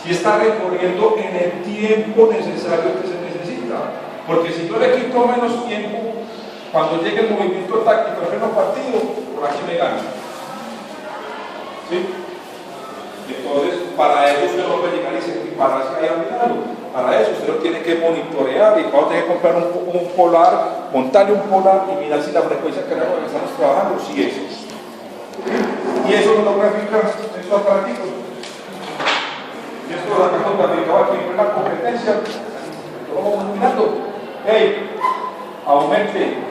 está recorriendo en el tiempo necesario que se necesita. Porque si yo le quito menos tiempo, cuando llegue el movimiento táctico al pleno partido, por aquí me gana. ¿Sí? Entonces, para eso usted no puede llegar y separarse ahí a mirarlo. Para eso usted lo tiene que monitorear y cuando tiene que comprar un polar, montarle un polar y mirar si la frecuencia que estamos trabajando, si es. Y eso no lo grafica estos aparatos. Y esto lo sacamos graficado aquí en la competencia. Lo vamos mirando. Hey, aumente.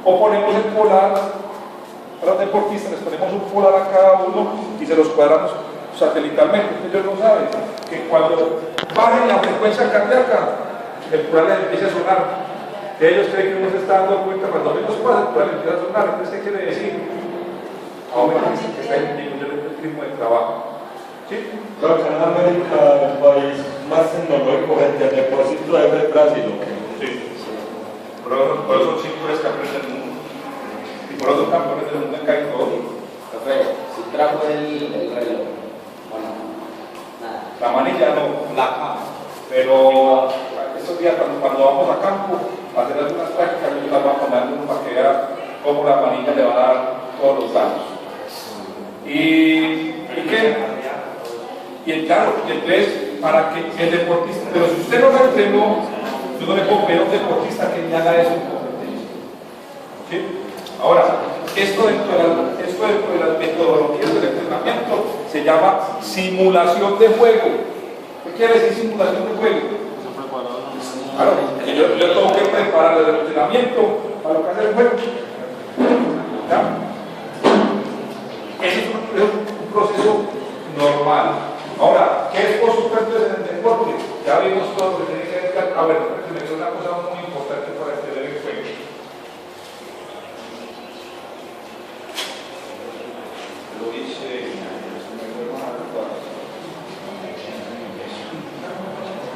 O ponemos el polar para los deportistas, les ponemos un polar a cada uno y se los cuadramos satelitalmente. Ellos no saben que cuando bajen la frecuencia cardíaca, el polar les empieza a sonar. Ellos creen que uno se está dando cuenta, cuando menos pasa, el polar empieza a sonar. Entonces, ¿qué quiere decir? Aumenta que está disminuyendo el ritmo de trabajo. ¿Sí? Pero acá en América, el país más tecnológico frente al depósito es el Brasil, ¿o qué? Sí. Por eso son 5 campeones del mundo. Y por otros campeones del mundo en casi todo. Profe, si trajo el reloj. Bueno, nada. La manilla no, la cama. Pero estos días cuando vamos a campo a hacer algunas prácticas, yo las voy a poner para que vea cómo la manilla le va a dar todos los datos. ¿Y qué? Y claro, entonces, para que el deportista, pero si usted no lo entrenó, yo no le puedo pedir a un deportista que ni haga eso en competencia. ¿Sí? Ahora, esto dentro de las metodologías del entrenamiento se llama simulación de juego. ¿Qué quiere decir simulación de juego? Claro, que yo tengo que preparar el entrenamiento para lo que hace el juego. ¿Ya? Ese es un proceso normal. Ahora, ¿qué es por supuesto en el deporte? Ya vimos todo lo que tiene que ver. A ver, me dio una cosa muy importante para entender el juego. Lo dice.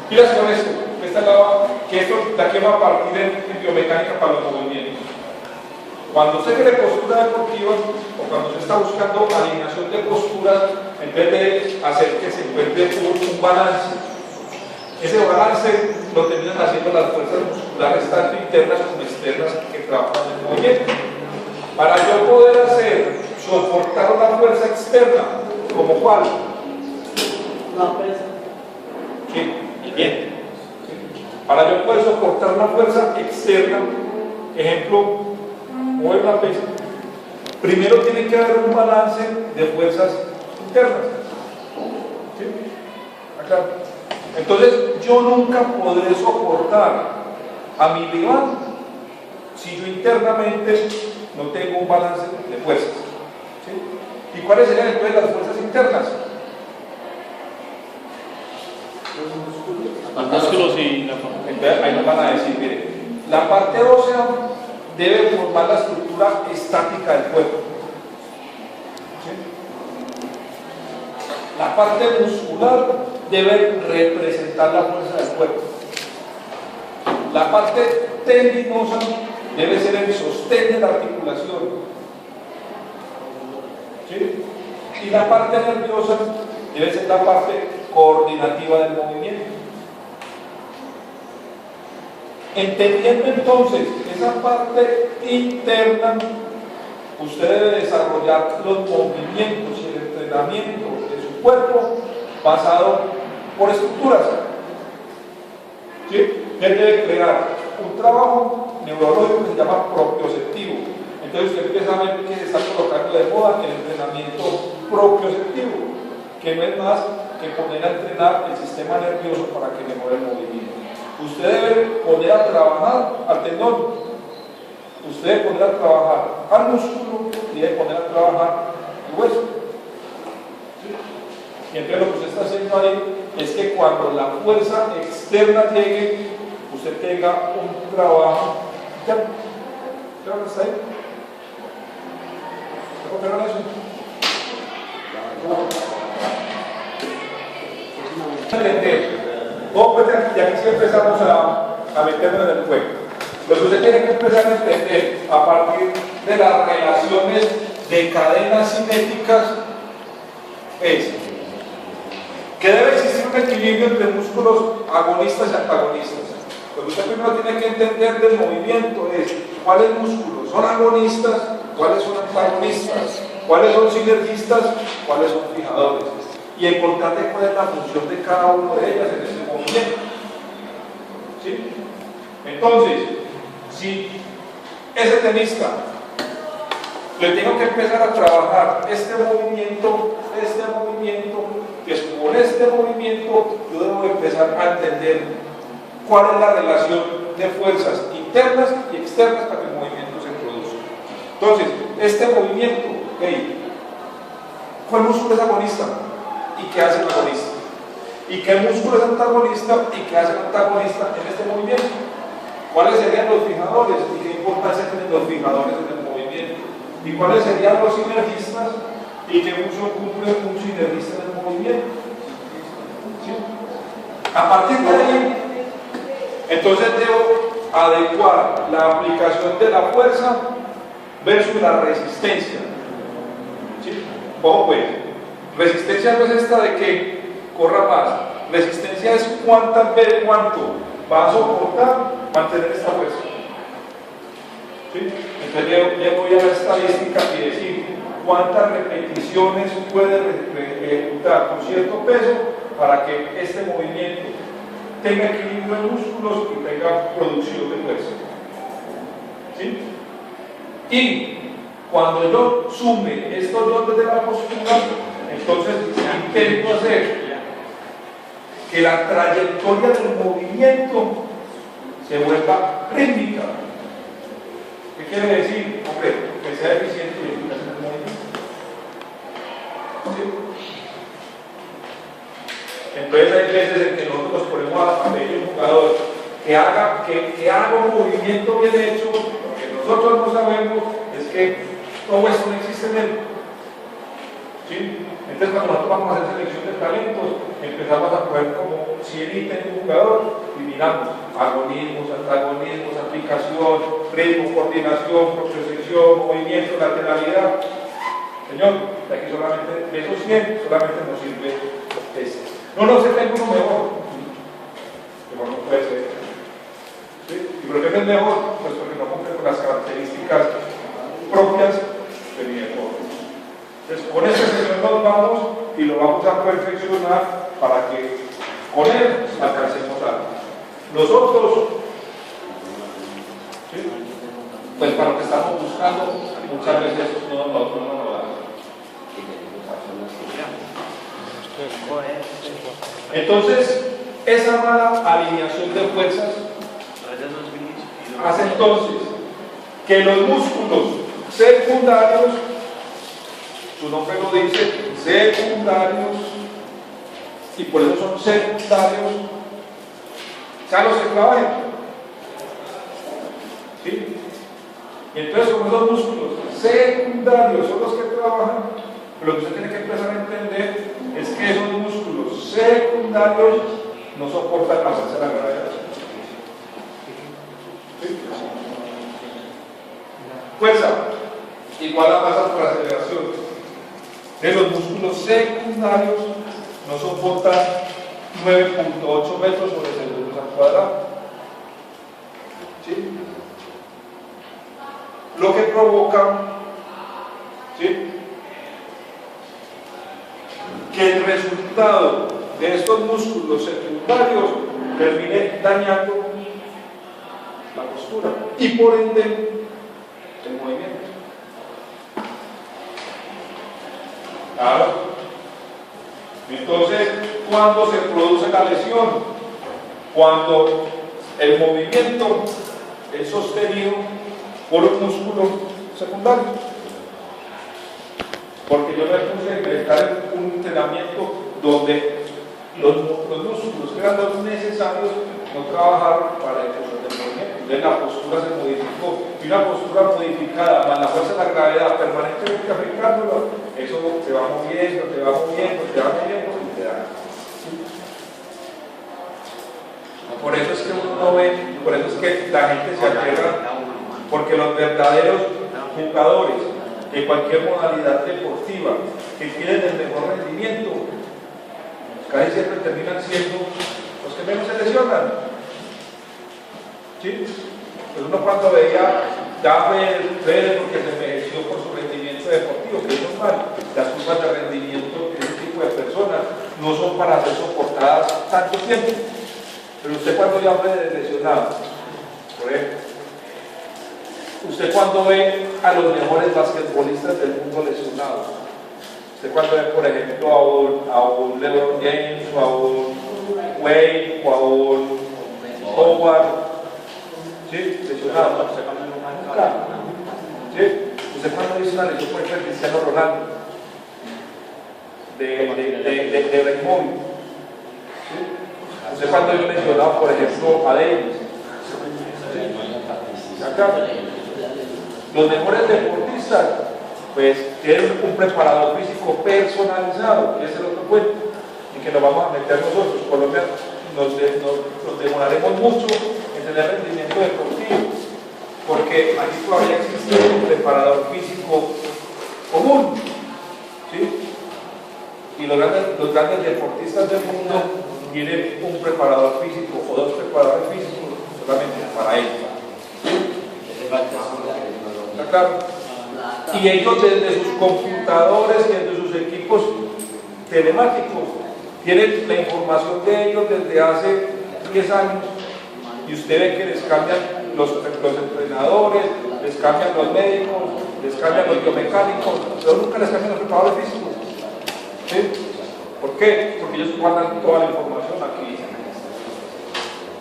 Pilas con esto. Que esto de aquí va a partir en biomecánica para los movimientos. Cuando se cree postura deportiva o cuando se está buscando alineación de posturas, en vez de hacer que se encuentre un balance, ese balance lo terminan haciendo las fuerzas musculares tanto internas como externas que trabajan en el movimiento. Para yo poder soportar una fuerza externa, ¿como cuál? La pesa. ¿Qué? El viento. Para yo poder soportar una fuerza externa, ejemplo, mover la pesa, primero tiene que haber un balance de fuerzas internas. ¿Sí? Acá. Entonces, yo nunca podré soportar a mi rival si yo internamente no tengo un balance de fuerzas. ¿Sí? ¿Y cuáles serían entonces las fuerzas internas? Los músculos y la Entonces, ahí nos van a decir, mire, la parte ósea debe formar la estructura estática del cuerpo. ¿Sí? La parte muscular debe representar la fuerza del cuerpo. La parte tendinosa debe ser el sostén de la articulación. ¿Sí? Y la parte nerviosa debe ser la parte coordinativa del movimiento. Entendiendo entonces esa parte interna, usted debe desarrollar los movimientos y el entrenamiento de su cuerpo basado por estructuras. ¿Sí? Él debe crear un trabajo neurológico que se llama propioceptivo. Entonces usted empieza a ver que se está colocando de moda el entrenamiento propioceptivo, que no es más que poner a entrenar el sistema nervioso para que mejore el movimiento. Usted debe poner a trabajar al tendón, usted debe poner a trabajar al músculo y debe poner a trabajar el hueso. ¿Sí? Y entonces lo que usted está haciendo ahí es que cuando la fuerza externa llegue, usted tenga un trabajo. ¿Ya? ¿Ya está ahí? ¿Compraron eso? Ya que sí empezamos a meternos en el juego. Lo que usted tiene que empezar a entender a partir de las relaciones de cadenas cinéticas es que debe existir un equilibrio entre músculos agonistas y antagonistas. Lo que usted primero tiene que entender del movimiento es cuáles músculos son agonistas, cuáles son antagonistas, cuáles son sinergistas, cuáles son fijadores. Y encontrarte cuál es la función de cada uno de ellas en este movimiento. ¿Sí? Entonces, si ese tenista le tengo que empezar a trabajar este movimiento, pues con este movimiento yo debo empezar a entender cuál es la relación de fuerzas internas y externas para que el movimiento se produzca. Entonces, este movimiento, ¿cuál músculo es agonista? ¿Y qué hace el agonista? ¿Y qué músculo es antagonista? ¿Y qué hace el antagonista en este movimiento? ¿Cuáles serían los fijadores? ¿Y qué importancia tienen los fijadores en el movimiento? ¿Y cuáles serían los sinergistas? ¿Y qué función cumple un sinergista en el movimiento? ¿Sí? A partir de ahí, entonces debo adecuar la aplicación de la fuerza versus la resistencia. ¿Sí? Ojo pues, resistencia no es esta de que corra más. Resistencia es cuánto va a soportar mantener esta fuerza. ¿Sí? Entonces ya voy a la estadística y decir cuántas repeticiones puede ejecutar con cierto peso para que este movimiento tenga equilibrio de músculos y tenga producción de fuerza. ¿Sí? Y cuando yo sume estos dos desde la postura, entonces intento hacer que la trayectoria del movimiento se vuelva rítmica. ¿Qué quiere decir? Hombre, que sea eficiente y eficaz en el movimiento. ¿Sí? Entonces hay veces en que nosotros ponemos a pedir un jugador que haga un movimiento bien hecho, lo que nosotros no sabemos es que todo esto no existe en él. ¿Sí? Entonces cuando nosotros vamos a hacer selección de talentos, empezamos a poner como 100 ítems de un jugador y miramos agonismos, antagonismos, aplicación, ritmo, coordinación, propiocepción, movimiento, lateralidad. Señor, de aquí solamente, de esos 100, solamente nos sirve este. No sé, tengo uno mejor. Mejor no puede ser. ¿Sí? ¿Y por qué no es mejor? Pues porque no cumple con las características propias de mi deporte. Entonces, con esta sesión nos vamos y lo vamos a perfeccionar para que con él alcancemos algo. Nosotros, ¿sí? Pues para lo que estamos buscando, muchas veces no nos da. Entonces, esa mala alineación de fuerzas hace entonces que los músculos secundarios, su nombre lo dice, secundarios, y por eso son secundarios, sean los que trabajen. ¿Sí? Y entonces, como esos músculos secundarios son los que trabajan, lo que usted tiene que empezar a entender es que esos músculos secundarios no soportan la fuerza de la gravedad. ¿Sí? Fuerza igual a masa por aceleración. De los músculos secundarios no soportan 9.8 metros sobre segundos al cuadrado. ¿Sí? Lo que provoca, ¿sí?, que el resultado de estos músculos secundarios termine dañando la postura y por ende el movimiento. Claro. Entonces, ¿cuándo se produce la lesión? Cuando el movimiento es sostenido por un músculo secundario. porque yo me puse a inventar un entrenamiento donde los músculos que eran los necesarios no trabajaron para el control del movimiento. Entonces la postura se modificó, y una postura modificada más la fuerza de la gravedad permanentemente aplicándola, eso te va moviendo, te va moviendo, te va moviendo y te da. Por eso es que uno no ve, por eso es que la gente se aterra, porque los verdaderos jugadores de cualquier modalidad deportiva que tienen el mejor rendimiento casi siempre terminan siendo los que menos se lesionan. ¿Sí? Pues uno cuando veía Federer porque se envejeció por su rendimiento deportivo, que es normal, las curvas de rendimiento de ese tipo de personas no son para ser soportadas tanto tiempo. Pero usted cuando ya ve lesionado, por ejemplo, usted cuando ve a los mejores basquetbolistas del mundo lesionados, usted cuando ve, por ejemplo, a un LeBron James, o a un Wade, o a un Howard, ¿sí? Lesionado. Nunca. ¿Sí? Usted cuando dice una lesión, por ejemplo, de Cristiano Ronaldo, de Ibrahimovic, ¿sí? Usted cuando yo mencionaba, por ejemplo, a Davis, acá, los mejores deportistas, pues tienen un preparador físico personalizado, que es el otro cuento, y que nos vamos a meter nosotros. Colombia nos demoraremos mucho en tener rendimiento deportivo, porque aquí todavía existe un preparador físico común, ¿sí? Y los grandes deportistas del mundo tienen un preparador físico o dos preparadores físicos solamente para ellos. ¿Está claro? Y ellos desde sus computadores y desde sus equipos telemáticos tienen la información de ellos desde hace 10 años y usted ve que les cambian los entrenadores, les cambian los médicos, les cambian los biomecánicos, pero nunca les cambian los preparadores físicos. ¿Sí? ¿Por qué? Porque ellos guardan toda la información aquí.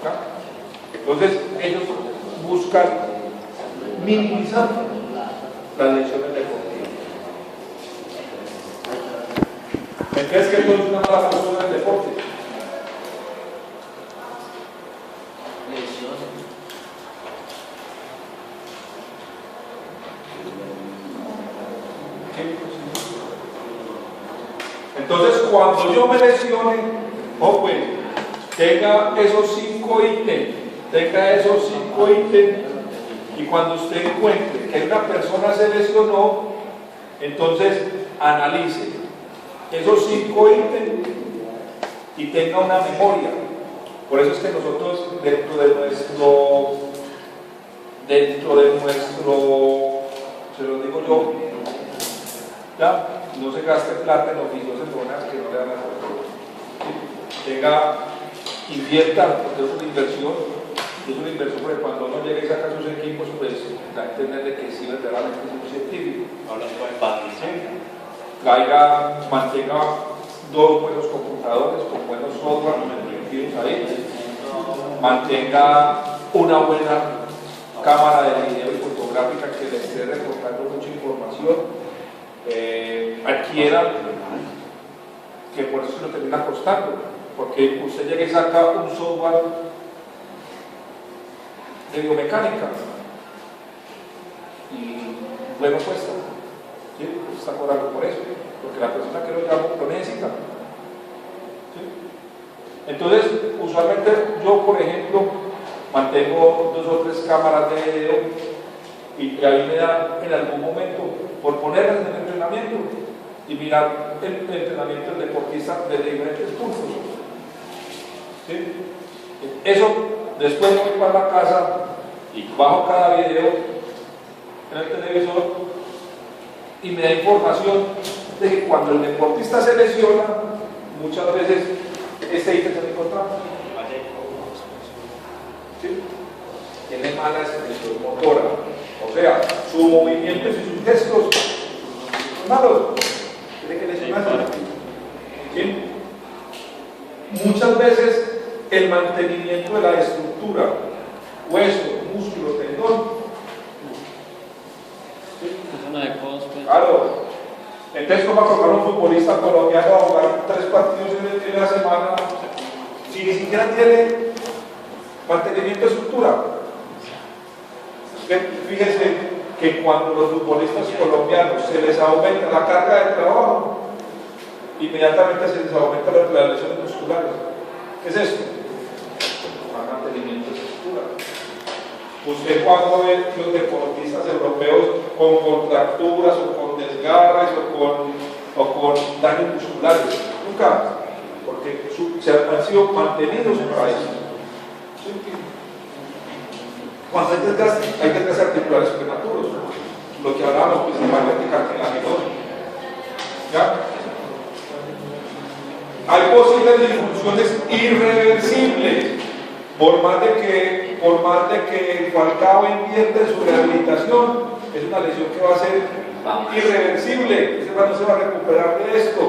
¿Ja? Entonces, ellos buscan minimizar las lesiones deportivas. Entonces, ¿qué es una mala persona del deporte? Entonces, cuando yo me lesione, pues, tenga esos 5 ítems, y cuando usted encuentre que una persona se lesionó, entonces analice esos 5 ítems y tenga una memoria. Por eso es que nosotros, dentro de nuestro, se lo digo yo, ¿ya? No se gaste plata en oficios en zonas que no le dan a invierta, porque es una inversión, porque cuando uno llega y saca sus equipos, pues da a entender de que sí verdaderamente es un científico. Ahora pueden batir. Mantenga 2 buenos computadores con buenos software ahí, mantenga una buena cámara de video y fotográfica que le esté reportando mucha información. Adquiera, que por eso se lo termina costando, porque usted llega y saca un software de biomecánica y bueno cuesta, ¿sí? Está cobrando por eso, porque la persona que lo llama lo necesita, ¿sí? Entonces, usualmente yo, por ejemplo, mantengo 2 o 3 cámaras de video y ahí me da en algún momento por ponerlas en el entrenamiento y mirar el entrenamiento del deportista desde diferentes puntos. ¿Sí? Eso, después me voy para la casa y bajo cada video en el televisor y me da información de que cuando el deportista se lesiona, muchas veces este ítem se lo encontramos. ¿Sí? Tiene mala expresión motora, o sea, sus movimientos y sus gestos son malos, tiene que lesionarse. ¿Sí? Muchas veces el mantenimiento de la estructura, hueso, músculo, tendón, ¿sí? Es una de cosas, pues. Claro, Entonces, ¿cómo va a colocar un futbolista colombiano a jugar 3 partidos en la semana si ni siquiera tiene mantenimiento de estructura? Fíjense que cuando los futbolistas colombianos se les aumenta la carga de trabajo, inmediatamente se les aumenta las lesiones musculares. ¿Qué es esto? Más mantenimiento de estructura. Usted cuando ve los deportistas europeos con contracturas o con desgarres o con daños musculares, nunca, porque han sido mantenidos para eso. Cuando hay desgastes articulares prematuros, lo que hablábamos principalmente de cartilaginoso. ¿Ya? Hay posibles disfunciones irreversibles, por más de que Falcao invierte en su rehabilitación, es una lesión que va a ser irreversible, ese no se va a recuperar de esto.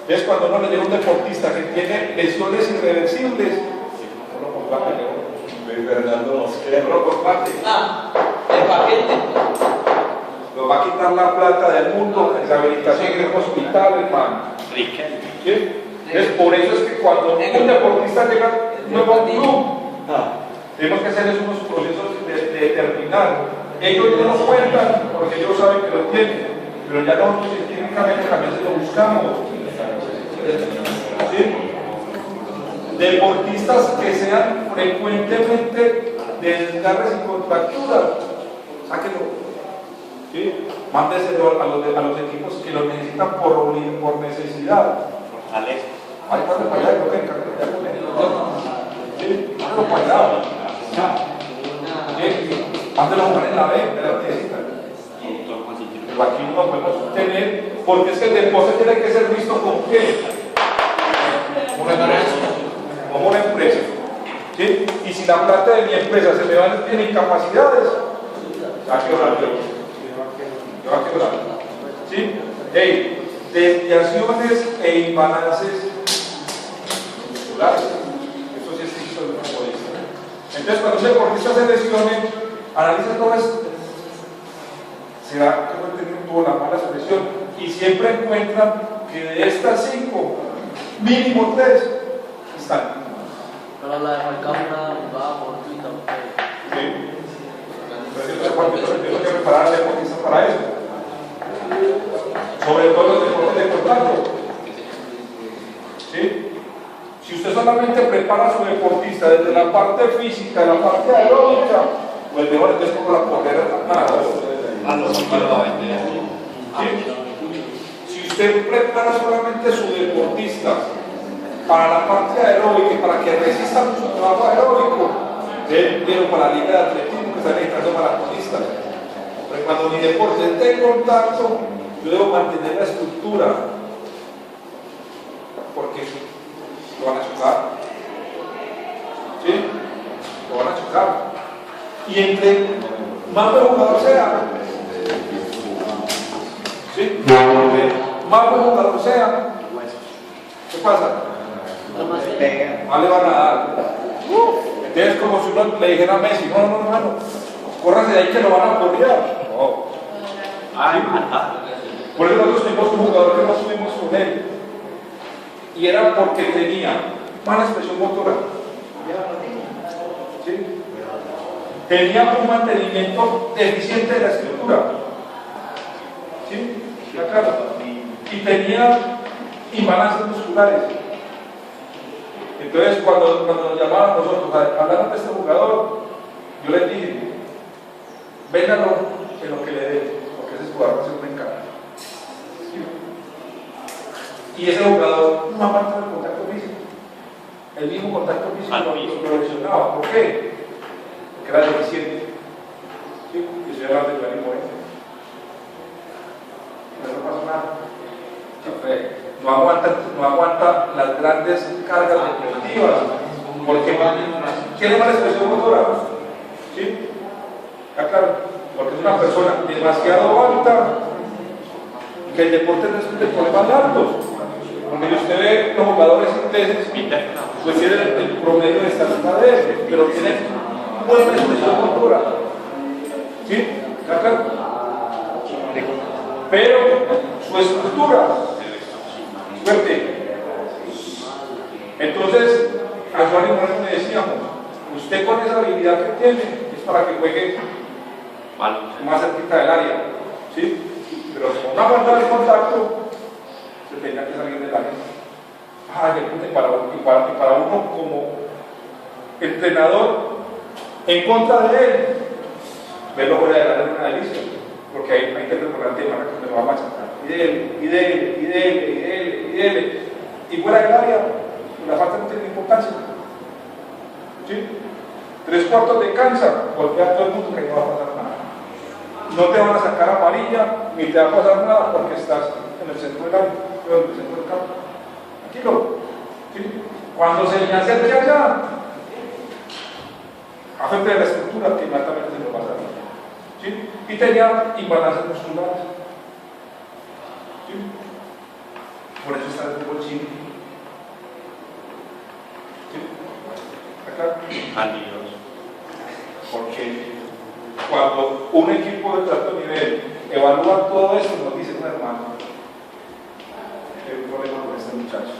Es cuando uno le llega a un deportista que tiene lesiones irreversibles, solo por parte, Fernando Mosquera. solo por parte. El paquete. Nos va a quitar la plata del mundo en rehabilitación en el hospital, hermano. ¿Sí? Es por eso es que cuando un deportista llega nuevo a un club, tenemos que hacerles unos procesos de determinar. Ellos no nos cuentan porque ellos saben que lo tienen, pero ya nosotros científicamente también se lo buscamos. ¿Sí? Deportistas que sean frecuentemente de desgarres y contracturas, sáquenlo. ¿Sí? Mándeselo a los equipos que lo necesitan por necesidad. Ay, mándelo para allá, no venga, ¿sí? Mándelo para allá. ¿Sí? Mándelo a jugar en la B, pero necesitan. Pero aquí no lo podemos tener, porque es que el deporte tiene que ser visto como qué? Como una empresa. ¿Sí? Y si la plata de mi empresa se me va en incapacidades, ¿a qué hora? Va a quebrar. ¿Sí? Desviaciones e imbalances musculares. Eso sí es típico de un futbolista. Entonces, cuando un deportista se lesione, analiza todo esto. Se da que tuvo la mala selección y siempre encuentran que de estas 5, mínimo 3 están. Pero la de Falcao una jugada fortuita. Sí. Entonces, tengo que preparar al deportista para eso. Sobre todo los deportes de contacto. ¿Sí? Si usted solamente prepara a su deportista desde la parte física, la parte aeróbica, pues mejor es como la correr Si usted prepara solamente a su deportista para la parte aeróbica y para que resista mucho trabajo aeróbico, pero para la liga de atletismo que está necesitando maratonistas. Pero cuando mi deporte esté en contacto, yo debo mantener la estructura, porque lo van a chocar. ¿Sí? Lo van a chocar. Y entre más buen jugador sea, ¿sí? Entre más buen jugador sea, ¿qué pasa? Más le van a dar. Entonces, como si uno le dijera a Messi, no, hermano, córrase de ahí que lo van a correr. No. Por eso nosotros tuvimos un jugador que no estuvimos con él. Y era porque tenía mala expresión motora. ¿Sí? Tenía un mantenimiento deficiente de la estructura. ¿Sí? Claro. Y tenía imbalances musculares. Entonces, cuando nos llamaban nosotros a hablar de este jugador, yo les dije, véndalo en lo que le dé, porque ese jugador va a ser un encargo. ¿Sí? Y ese jugador no aguanta el contacto físico. El mismo contacto físico lo lesionaba. ¿Por qué? Porque era deficiente. ¿Sí? Y se era de Dani Moreno. No pasa nada. No aguanta las grandes cargas deportivas. Porque tiene mala expresión motora. ¿Sí? Ya claro, porque es una persona demasiado alta y que el deporte no es un deporte más alto. Porque usted ve los jugadores ingleses, pues tienen el promedio de estatura de él, pero tienen buena expresión motora. ¿Sí? Ya claro. Pero su Entonces, a Juan y Moreno le decíamos, usted con esa habilidad que tiene es para que juegue más cerquita del área, ¿sí? Pero con una falta de contacto, se tenía que salir del área. Y para uno como entrenador en contra de él, verlo fuera del área es una delicia, porque hay que preparar el tema que lo va a machacar. Y fuera del área, la falta no tiene importancia. ¿Sí? 3/4 de cansa, golpea a todo el mundo que no va a pasar nada. No te van a sacar amarilla, ni te va a pasar nada porque estás en el centro del área, en el centro del campo. Tranquilo. ¿Sí? Cuando se le acerque allá, afecta de la estructura que inmediatamente se lo va a pasar. ¿Sí? Y tenía imbalances musculares. ¿Sí? Por eso está el fútbol chino. ¿Sí? Acá. Adiós. Porque cuando un equipo de alto nivel evalúa todo eso, nos dice un hermano, hay un problema con este muchacho.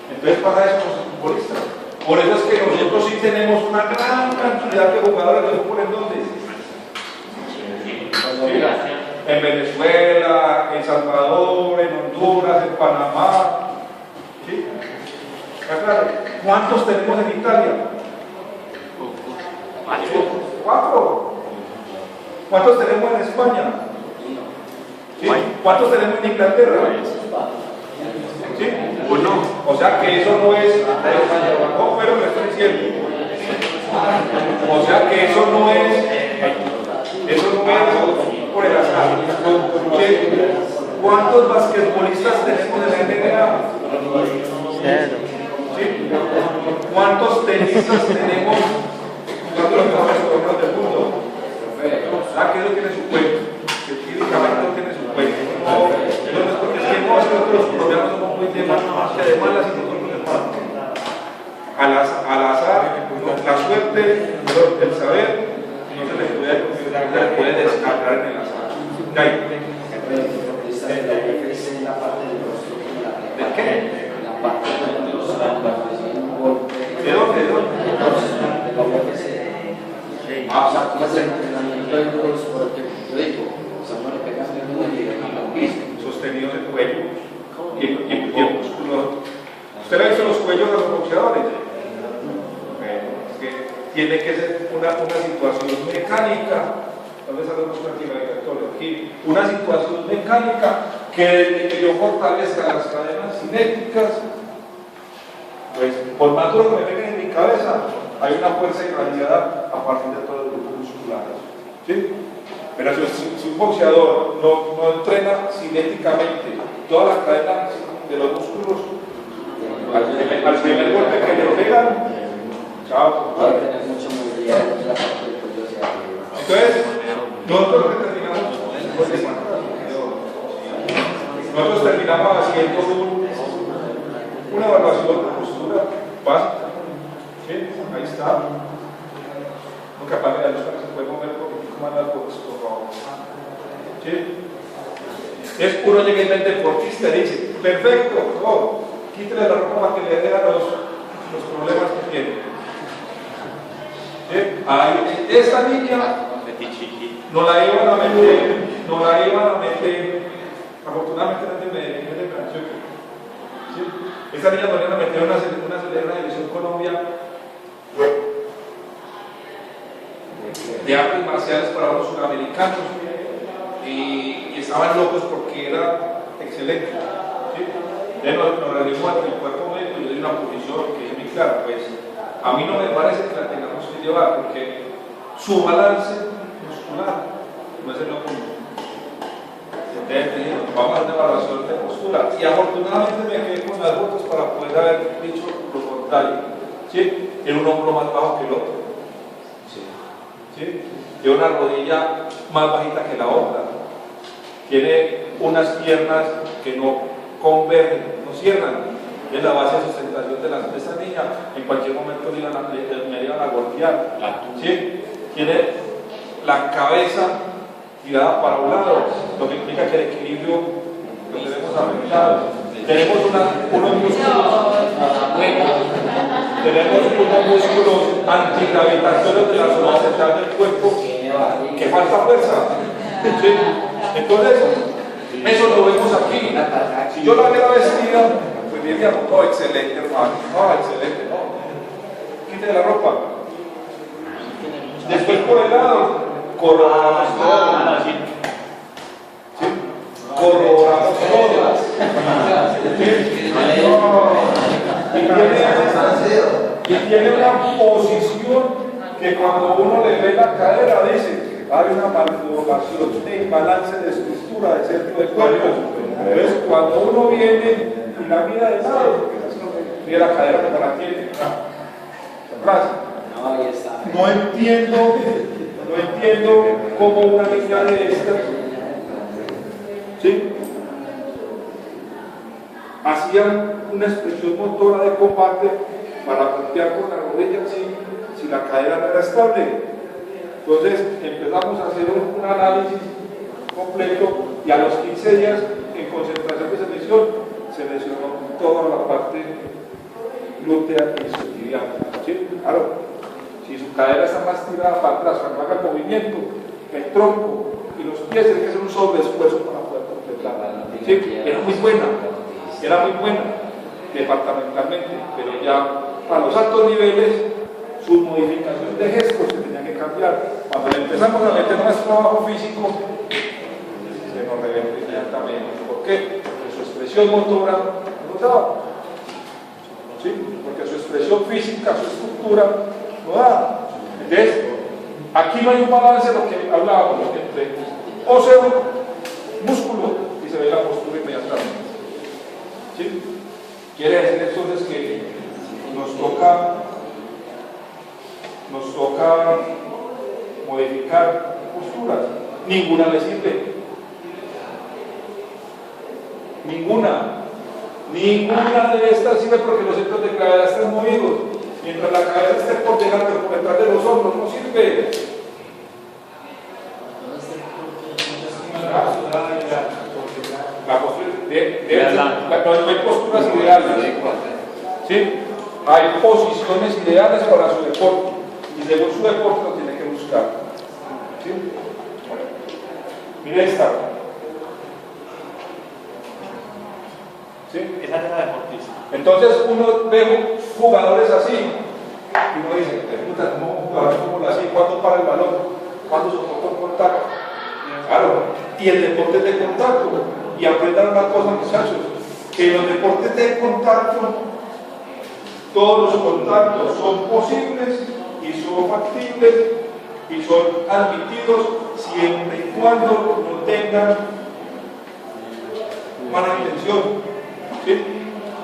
Entonces pasa eso con los futbolistas. Por eso es que nosotros sí tenemos una gran cantidad de jugadores de fútbol. ¿En dónde? En Venezuela, en Salvador, en Honduras, en Panamá. ¿Sí? Claro. ¿Cuántos tenemos en Italia? 4. ¿Cuántos tenemos en España? ¿Sí? ¿Cuántos tenemos en Inglaterra? ¿Sí? 1. O sea que eso no es. No, pero lo estoy diciendo. O sea que eso no es. Eso no es por el azar. ¿Cuántos basquetbolistas tenemos en la NBA? 0. ¿Sí? ¿Cuántos tenistas tenemos jugando los mejores torneos del mundo? ¿Sabes que eso tiene su cuento? Científicamente no tiene su cuento. No es porque es que no, es que nosotros los colombianos somos muy de malas y nosotros de malas. Al azar, la suerte, el saber, no se le puede descargar en el azar. ¿De qué? ¿De dónde? Sostenidos el cuello y el músculo. ¿Usted le ha visto los cuellos a los boxeadores? Es que tiene que ser una situación mecánica. ¿Dónde sale nuestro aquí? Una situación mecánica que yo fortalezca las cadenas cinéticas. Pues por más duro que me peguen en mi cabeza, hay una fuerza irradiada a partir de todos los grupos musculares. ¿Sí? Pero si un boxeador no entrena cinéticamente todas las cadenas de los músculos, al primer golpe que le pegan, chao. Entonces, nosotros lo que terminamos haciendo una evaluación de postura básica. ¿Sí? Ahí está. No capaz de los que se puede mover un poquito más las cosas, por favor. ¿Sí? Es uno llega en deportista y dice, perfecto, quítale la ropa para que le dé los problemas que tiene. ¿Sí? Ahí, esta niña no la iban a meter, afortunadamente no es de Medellín, es de Antioquia. ¿Sí? Esta niña no le iban a meter una división Colombia de artes marciales para los sudamericanos y estaban locos porque era excelente. ¿Sí? Entonces nos reunimos ante el cuerpo médico y yo di una posición que es muy clara, pues a mí no me parece que la tengamos que llevar porque su balance muscular no es el óptimo. Entonces vamos a hacer una evaluación de postura y afortunadamente me quedé con las fotos para poder haber dicho lo contrario. ¿Sí? Tiene un hombro más bajo que el otro. ¿Sí? Tiene una rodilla más bajita que la otra. Tiene unas piernas que no convergen, no cierran. Es la base de sustentación de esta niña. En cualquier momento me iban a golpear. ¿Sí? Tiene la cabeza tirada para un lado, lo que implica que el equilibrio lo tenemos afectado. Tenemos unos músculos tenemos unos músculos antigravitatorios de la zona central del cuerpo que falta fuerza. ¿Sí? Entonces, eso lo vemos aquí. Si yo la viera vestida, pues diríamos, no, excelente, hermano, no, excelente, no. Quítale la ropa. Después por el lado, corroboramos todo. ¿Sí? Corroboramos todo. ¿Sí? Y tiene una posición que cuando uno le ve la cadera dice, hay una malformación de imbalance de estructura del centro del cuerpo. Entonces, cuando uno viene y la mira de lado, mira la cadera como la tiene. No entiendo cómo una niña de estas, ¿sí?, hacían una expresión motora de combate para golpear con la rodilla si la cadera no era estable. Entonces empezamos a hacer un análisis completo y a los 15 días en concentración de selección se lesionó toda la parte glútea y isquiotibial. ¿Sí? Claro, si su cadera está más tirada para atrás, cuando haga el movimiento, el tronco y los pies tienen que hacer un sobreesfuerzo para poder completar. ¿Sí? Era muy buena departamentalmente, pero ya para los altos niveles sus modificaciones de gestos se tenían que cambiar. Cuando le empezamos a meter más trabajo físico, se nos reveló inmediatamente. ¿Por qué? Porque su expresión motora no daba. ¿Sí? Porque su expresión física, su estructura no da. Entonces, aquí no hay un balance de lo que hablábamos entre óseo, músculo, y se ve la postura inmediatamente. ¿Sí? Quiere decir entonces que nos toca modificar posturas. Ninguna le sirve. Ninguna de estas sirve porque los centros de gravedad están movidos. Mientras la cabeza esté por delante o por detrás de los hombros, no sirve. La postura, no hay posturas ideales. ¿Sí? Hay posiciones ideales para su deporte y según su deporte lo tiene que buscar. ¿Sí? Mire esta. ¿Sí? Esa es la deportista. Entonces uno ve jugadores así y uno dice, puta, ¿cómo un jugador como así? ¿Cuándo para el balón? ¿Cuándo soporta un contacto? Claro, y el deporte es de contacto. Y aprendan una cosa, muchachos, que en los deportes de contacto todos los contactos son posibles y son factibles y son admitidos siempre y cuando no tengan mala intención. ¿Sí?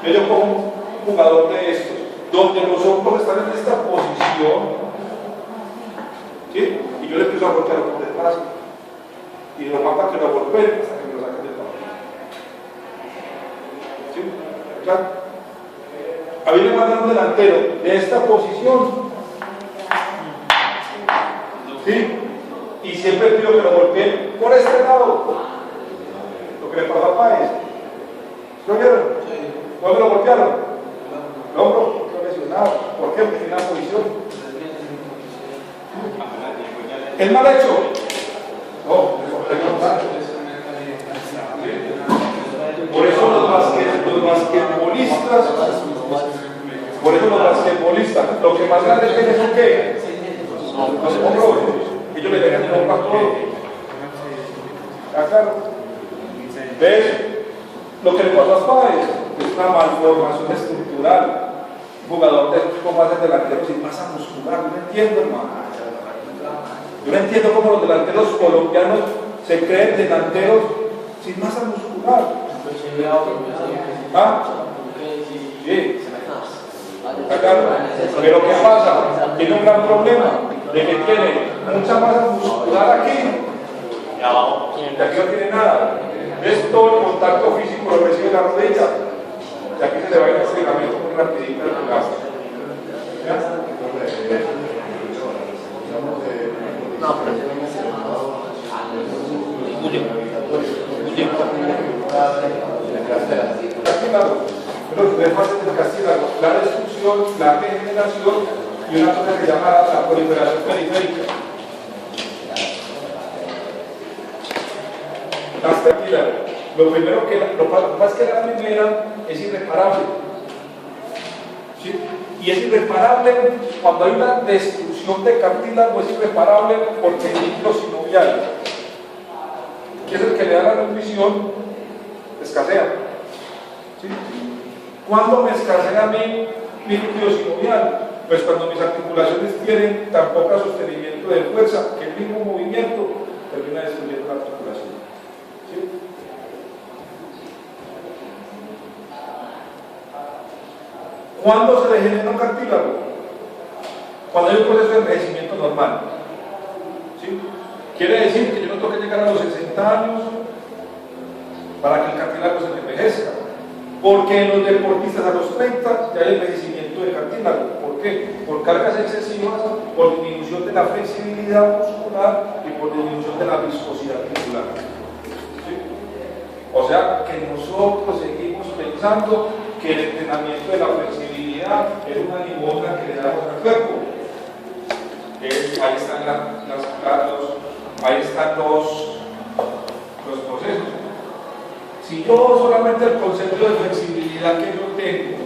Yo como un jugador de estos, donde los hombros están en esta posición, ¿sí?, y yo le empiezo a golpear por detrás y lo mata que lo golpeen hasta que me lo saquen del balón. ¿Sí? ¿Claro? A mí me mandan un delantero de esta posición, ¿sí?, y siempre pido que lo golpeen por este lado. Lo que le pasó a Páez. ¿Lo vieron? ¿Dónde lo golpearon? El hombro, lo lesionado. ¿Por qué? Porque tiene una posición. ¿Es mal hecho? No, por eso los basquetbolistas, lo que más grande tienen son ¿qué? Los hombros. Ellos le dejan el hombro a todo. Claro. ¿Ves? Lo que le pasó a Páez es una malformación estructural. Un jugador de cómo hace delantero sin masa muscular. Yo no entiendo, hermano. Yo no entiendo cómo los delanteros colombianos se creen delanteros sin masa muscular. ¿Ah? Sí. Claro. Pero ¿qué pasa? Tiene un gran problema de que tiene mucha masa muscular aquí y abajo. Y aquí no tiene nada. Es todo el contacto físico lo recibe la rodilla. Y aquí se le va a ir el estiramiento muy rapidito del brazo. No, pero Cartílago. Los tres fases del cartílago: la destrucción, la regeneración y una cosa que se llama la proliferación periférica. Las cartílagos. Lo primero que más que la primera es irreparable. ¿Sí? Y es irreparable cuando hay una destrucción de cartílago, es irreparable porque el líquido sinovial, que es el que le da la nutrición, escasea. ¿Sí? ¿Cuándo me escasea mi líquido sinovial? Pues cuando mis articulaciones tienen tan poco sostenimiento de fuerza que el mismo movimiento termina destruyendo la articulación. ¿Sí? ¿Cuándo se degenera un cartílago? Cuando hay un proceso de envejecimiento normal. ¿Sí? Quiere decir que yo no tengo que llegar a los 60 años para que el cartílago se envejezca. Porque en los deportistas a los 30 ya hay envejecimiento de cartílago. ¿Por qué? Por cargas excesivas, por disminución de la flexibilidad muscular y por disminución de la viscosidad muscular. ¿Sí? O sea que nosotros seguimos pensando que el entrenamiento de la flexibilidad es una limosna que le damos al cuerpo. Ahí están los procesos. Si yo solamente el concepto de flexibilidad que yo tengo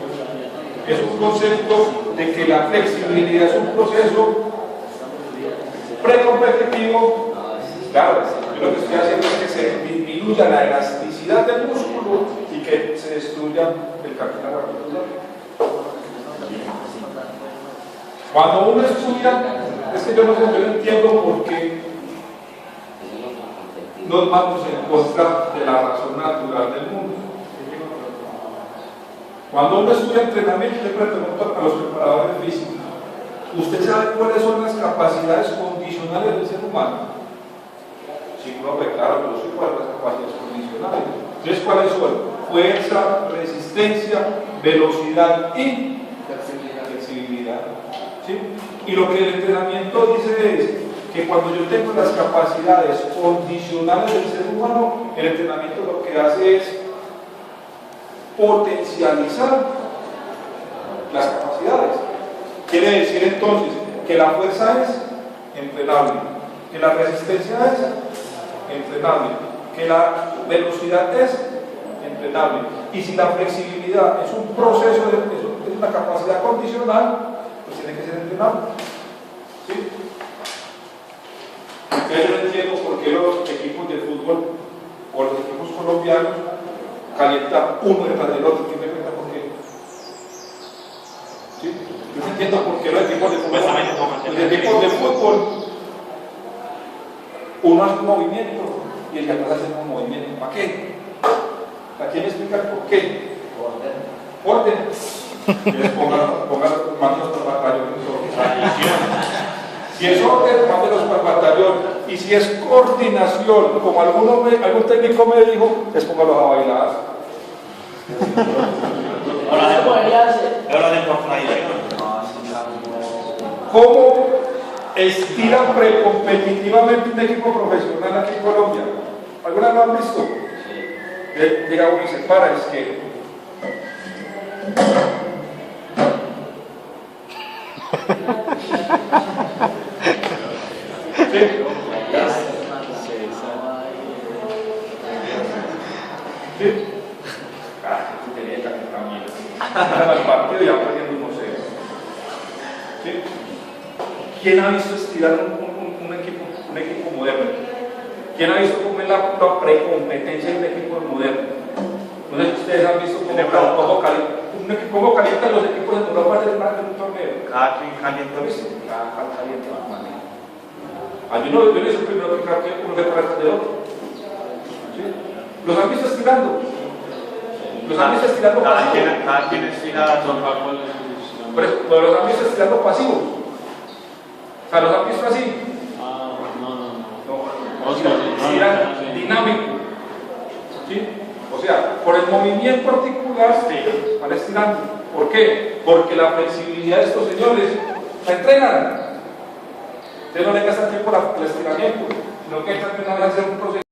es un concepto de que la flexibilidad es un proceso precompetitivo, claro, yo lo que estoy haciendo es que se disminuya la elasticidad del músculo y que se destruya el cartílago articular. Cuando uno estudia, es que yo no entiendo por qué nos vamos en contra de la razón natural del mundo. Cuando uno estudia entrenamiento, yo le pregunto a los preparadores físicos: ¿usted sabe cuáles son las capacidades condicionales del ser humano? Sí, profe, claro, yo sé cuáles son las capacidades condicionales. Entonces, ¿cuáles son? Fuerza, resistencia, velocidad y flexibilidad. ¿Sí? Y lo que el entrenamiento dice es que cuando yo tengo las capacidades condicionales del ser humano, el entrenamiento lo que hace es potencializar las capacidades. Quiere decir entonces que la fuerza es entrenable, que la resistencia es entrenable, que la velocidad es entrenable. Y si la flexibilidad es un proceso, es una capacidad condicional, pues tiene que ser entrenable. ¿Sí? Entonces yo no entiendo por qué los equipos de fútbol o los equipos colombianos calientan uno detrás del otro. ¿Quién me cuenta por qué? ¿Sí? Yo no entiendo por qué los equipos de fútbol uno hace un movimiento y el de atrás hace un movimiento. ¿Para qué? ¿A quién me explica por qué? Orden. Pongan los manos por batallón. Si es orden, mándelos para el batallón. Y si es coordinación, como algún técnico me dijo, es póngalos a bailar. ¿Cómo estiran precompetitivamente un equipo profesional aquí en Colombia? ¿Alguna vez lo han visto? Llega uno y se para, es que ¿sí? ¿Sí? Al partido y ya perdiendo 1-0. ¿Sí? ¿Quién ha visto estirar un equipo moderno? ¿Quién ha visto cómo es la precompetencia de un equipo moderno? No sé si ustedes han visto cómo calientan los equipos de Europa de un torneo. Cada quien calienta, ¿viste? Cada calienta de una manera. Yo no soy el primero que cada quien uno se para del otro. ¿Sí? ¿Los han visto estirando? ¿Los han visto estirando pasivos? Cada quien estira son pero los han visto estirando pasivos. O sea, ¿los han visto así? No, estiran dinámico. ¿Sí? O sea, por el movimiento articular van estirando. ¿Por qué? Porque la flexibilidad de estos señores la entrenan. Ustedes no le gastan tiempo al estiramiento. Creo que esta es hacer un proceso